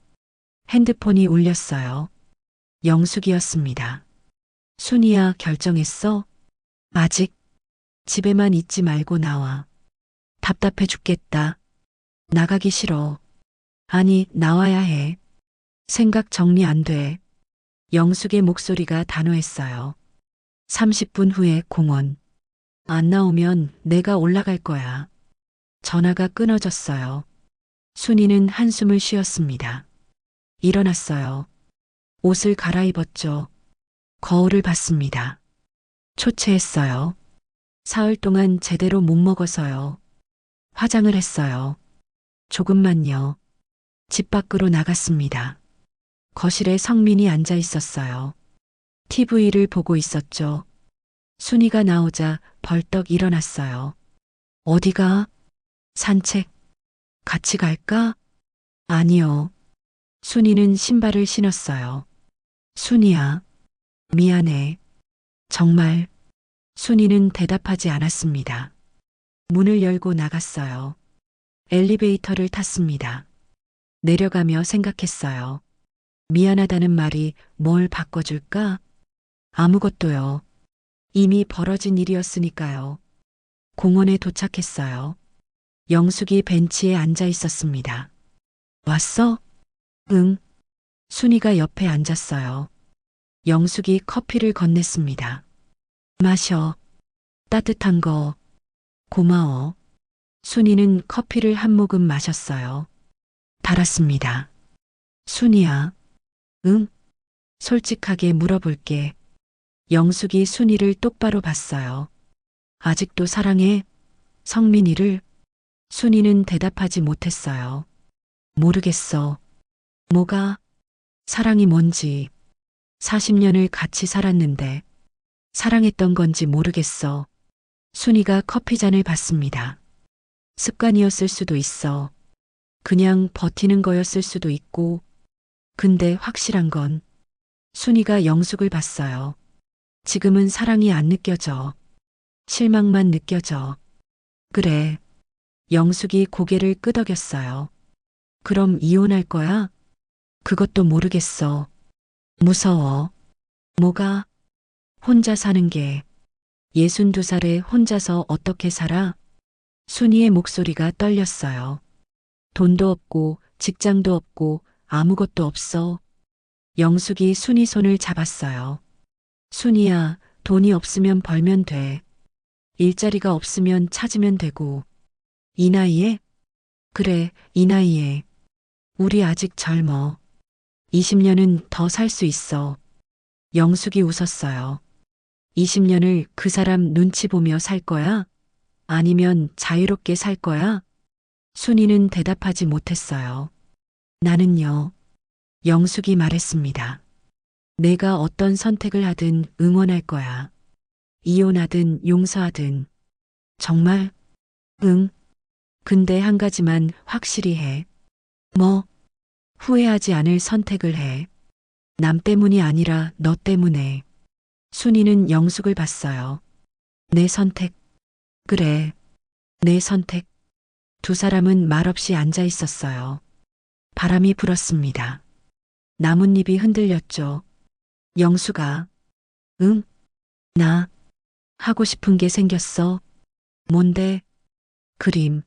핸드폰이 울렸어요. 영숙이었습니다. 순이야, 결정했어? 아직. 집에만 있지 말고 나와. 답답해 죽겠다. 나가기 싫어. 아니, 나와야 해. 생각 정리 안 돼. 영숙의 목소리가 단호했어요. 30분 후에 공원. 안 나오면 내가 올라갈 거야. 전화가 끊어졌어요. 순이는 한숨을 쉬었습니다. 일어났어요. 옷을 갈아입었죠. 거울을 봤습니다. 초췌했어요. 사흘 동안 제대로 못 먹어서요. 화장을 했어요. 조금만요. 집 밖으로 나갔습니다. 거실에 성민이 앉아 있었어요. TV를 보고 있었죠. 순이가 나오자 벌떡 일어났어요. 어디가? 산책. 같이 갈까? 아니요. 순이는 신발을 신었어요. 순이야. 미안해. 정말. 순이는 대답하지 않았습니다. 문을 열고 나갔어요. 엘리베이터를 탔습니다. 내려가며 생각했어요. 미안하다는 말이 뭘 바꿔줄까? 아무것도요. 이미 벌어진 일이었으니까요. 공원에 도착했어요. 영숙이 벤치에 앉아 있었습니다. 왔어? 응. 순이가 옆에 앉았어요. 영숙이 커피를 건넸습니다. 마셔. 따뜻한 거. 고마워. 순이는 커피를 한 모금 마셨어요. 달았습니다. 순이야. 응? 솔직하게 물어볼게. 영숙이 순이를 똑바로 봤어요. 아직도 사랑해? 성민이를? 순이는 대답하지 못했어요. 모르겠어. 뭐가? 사랑이 뭔지. 40년을 같이 살았는데 사랑했던 건지 모르겠어. 순이가 커피잔을 받습니다. 습관이었을 수도 있어. 그냥 버티는 거였을 수도 있고. 근데 확실한 건 순이가 영숙을 봤어요. 지금은 사랑이 안 느껴져. 실망만 느껴져. 그래. 영숙이 고개를 끄덕였어요. 그럼 이혼할 거야? 그것도 모르겠어. 무서워. 뭐가? 혼자 사는 게. 62살에 혼자서 어떻게 살아? 순이의 목소리가 떨렸어요. 돈도 없고 직장도 없고 아무것도 없어. 영숙이 순이 손을 잡았어요. 순이야, 돈이 없으면 벌면 돼. 일자리가 없으면 찾으면 되고. 이 나이에? 그래, 이 나이에. 우리 아직 젊어. 20년은 더 살 수 있어. 영숙이 웃었어요. 20년을 그 사람 눈치 보며 살 거야? 아니면 자유롭게 살 거야? 순이는 대답하지 못했어요. 나는요. 영숙이 말했습니다. 내가 어떤 선택을 하든 응원할 거야. 이혼하든 용서하든. 정말? 응. 근데 한 가지만 확실히 해. 뭐? 후회하지 않을 선택을 해. 남 때문이 아니라 너 때문에. 순이는 영숙을 봤어요. 내 선택. 그래. 내 선택. 두 사람은 말없이 앉아 있었어요. 바람이 불었습니다. 나뭇잎이 흔들렸죠. 영숙아. 응? 나. 하고 싶은 게 생겼어. 뭔데? 그림.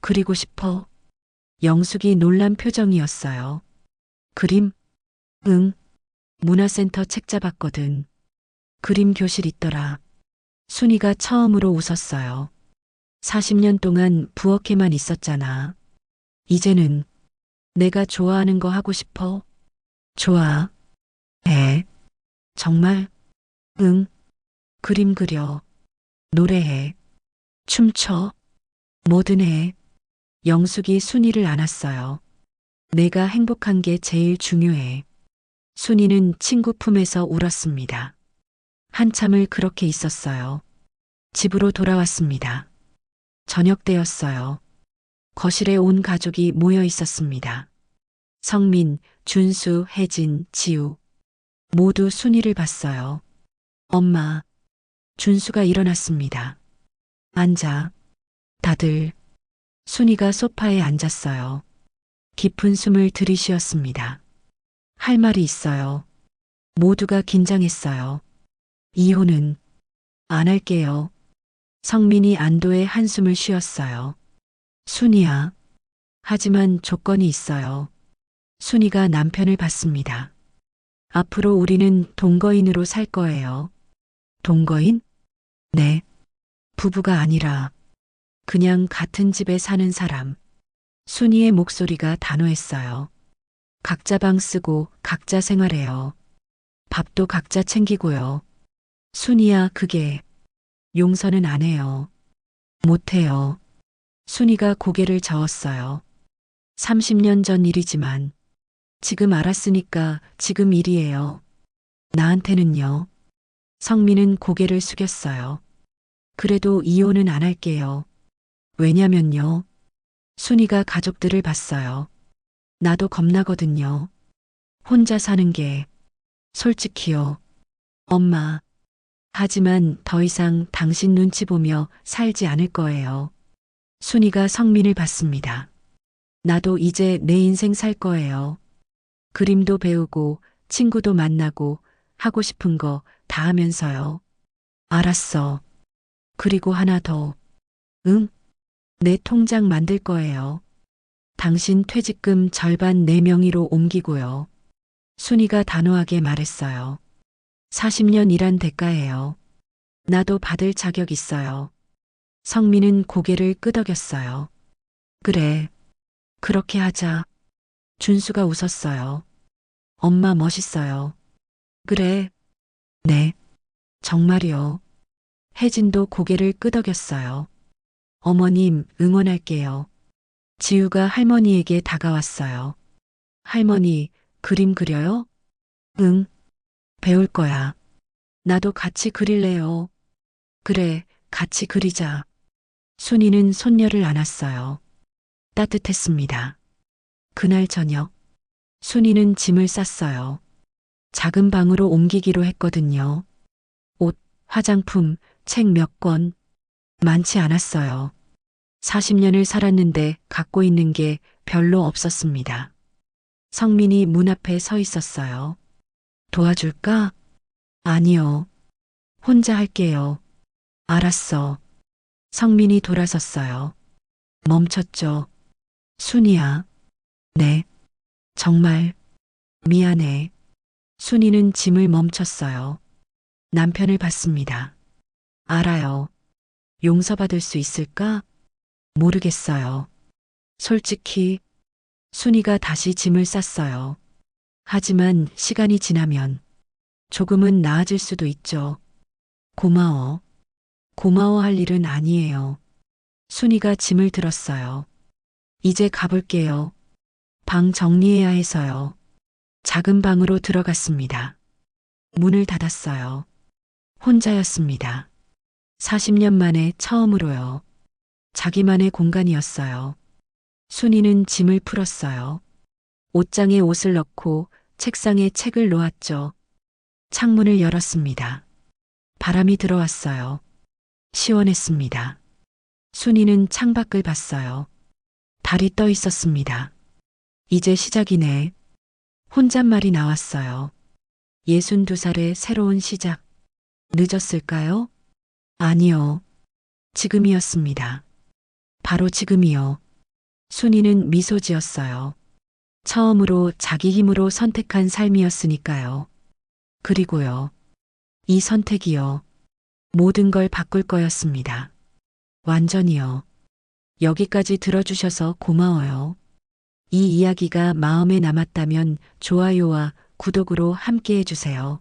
그리고 싶어. 영숙이 놀란 표정이었어요. 그림? 응. 문화센터 책 잡았거든. 그림 교실 있더라. 순이가 처음으로 웃었어요. 40년 동안 부엌에만 있었잖아. 이제는 내가 좋아하는 거 하고 싶어. 좋아. 해. 정말? 응. 그림 그려. 노래해. 춤춰. 뭐든 해. 영숙이 순이를 안았어요. 내가 행복한 게 제일 중요해. 순이는 친구 품에서 울었습니다. 한참을 그렇게 있었어요. 집으로 돌아왔습니다. 저녁 때였어요. 거실에 온 가족이 모여 있었습니다. 성민, 준수, 혜진, 지우. 모두 순이를 봤어요. 엄마. 준수가 일어났습니다. 앉아. 다들. 순이가 소파에 앉았어요. 깊은 숨을 들이쉬었습니다. 할 말이 있어요. 모두가 긴장했어요. 이혼은 안 할게요. 성민이 안도의 한숨을 쉬었어요. 순이야. 하지만 조건이 있어요. 순이가 남편을 봤습니다. 앞으로 우리는 동거인으로 살 거예요. 동거인? 네. 부부가 아니라 그냥 같은 집에 사는 사람. 순이의 목소리가 단호했어요. 각자 방 쓰고 각자 생활해요. 밥도 각자 챙기고요. 순이야, 그게 용서는 안 해요. 못해요. 순이가 고개를 저었어요. 30년 전 일이지만 지금 알았으니까 지금 일이에요. 나한테는요. 성민은 고개를 숙였어요. 그래도 이혼은 안 할게요. 왜냐면요. 순이가 가족들을 봤어요. 나도 겁나거든요. 혼자 사는 게 솔직히요. 엄마. 하지만 더 이상 당신 눈치 보며 살지 않을 거예요. 순이가 성민을 봤습니다. 나도 이제 내 인생 살 거예요. 그림도 배우고 친구도 만나고 하고 싶은 거 다 하면서요. 알았어. 그리고 하나 더. 응? 내 통장 만들 거예요. 당신 퇴직금 절반 내 명의로 옮기고요. 순이가 단호하게 말했어요. 40년 일한 대가예요. 나도 받을 자격 있어요. 성민은 고개를 끄덕였어요. 그래. 그렇게 하자. 준수가 웃었어요. 엄마 멋있어요. 그래. 네. 정말이요. 혜진도 고개를 끄덕였어요. 어머님, 응원할게요. 지우가 할머니에게 다가왔어요. 할머니, 그림 그려요? 응, 배울 거야. 나도 같이 그릴래요. 그래, 같이 그리자. 순이는 손녀를 안았어요. 따뜻했습니다. 그날 저녁, 순이는 짐을 쌌어요. 작은 방으로 옮기기로 했거든요. 옷, 화장품, 책 몇 권. 많지 않았어요. 40년을 살았는데 갖고 있는 게 별로 없었습니다. 성민이 문 앞에 서 있었어요. 도와줄까? 아니요. 혼자 할게요. 알았어. 성민이 돌아섰어요. 멈췄죠. 순이야. 네. 정말 미안해. 순이는 짐을 멈췄어요. 남편을 봤습니다. 알아요. 용서받을 수 있을까? 모르겠어요. 솔직히 순이가 다시 짐을 쌌어요. 하지만 시간이 지나면 조금은 나아질 수도 있죠. 고마워. 고마워할 일은 아니에요. 순이가 짐을 들었어요. 이제 가볼게요. 방 정리해야 해서요. 작은 방으로 들어갔습니다. 문을 닫았어요. 혼자였습니다. 40년 만에 처음으로요. 자기만의 공간이었어요. 순이는 짐을 풀었어요. 옷장에 옷을 넣고 책상에 책을 놓았죠. 창문을 열었습니다. 바람이 들어왔어요. 시원했습니다. 순이는 창밖을 봤어요. 달이 떠 있었습니다. 이제 시작이네. 혼잣말이 나왔어요. 62살의 새로운 시작. 늦었을까요? 아니요. 지금이었습니다. 바로 지금이요. 순이는 미소 지었어요. 처음으로 자기 힘으로 선택한 삶이었으니까요. 그리고요. 이 선택이요. 모든 걸 바꿀 거였습니다. 완전히요. 여기까지 들어주셔서 고마워요. 이 이야기가 마음에 남았다면 좋아요와 구독으로 함께 해주세요.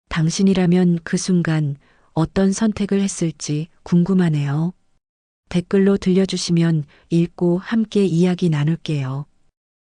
당신이라면 그 순간 어떤 선택을 했을지 궁금하네요. 댓글로 들려주시면 읽고 함께 이야기 나눌게요.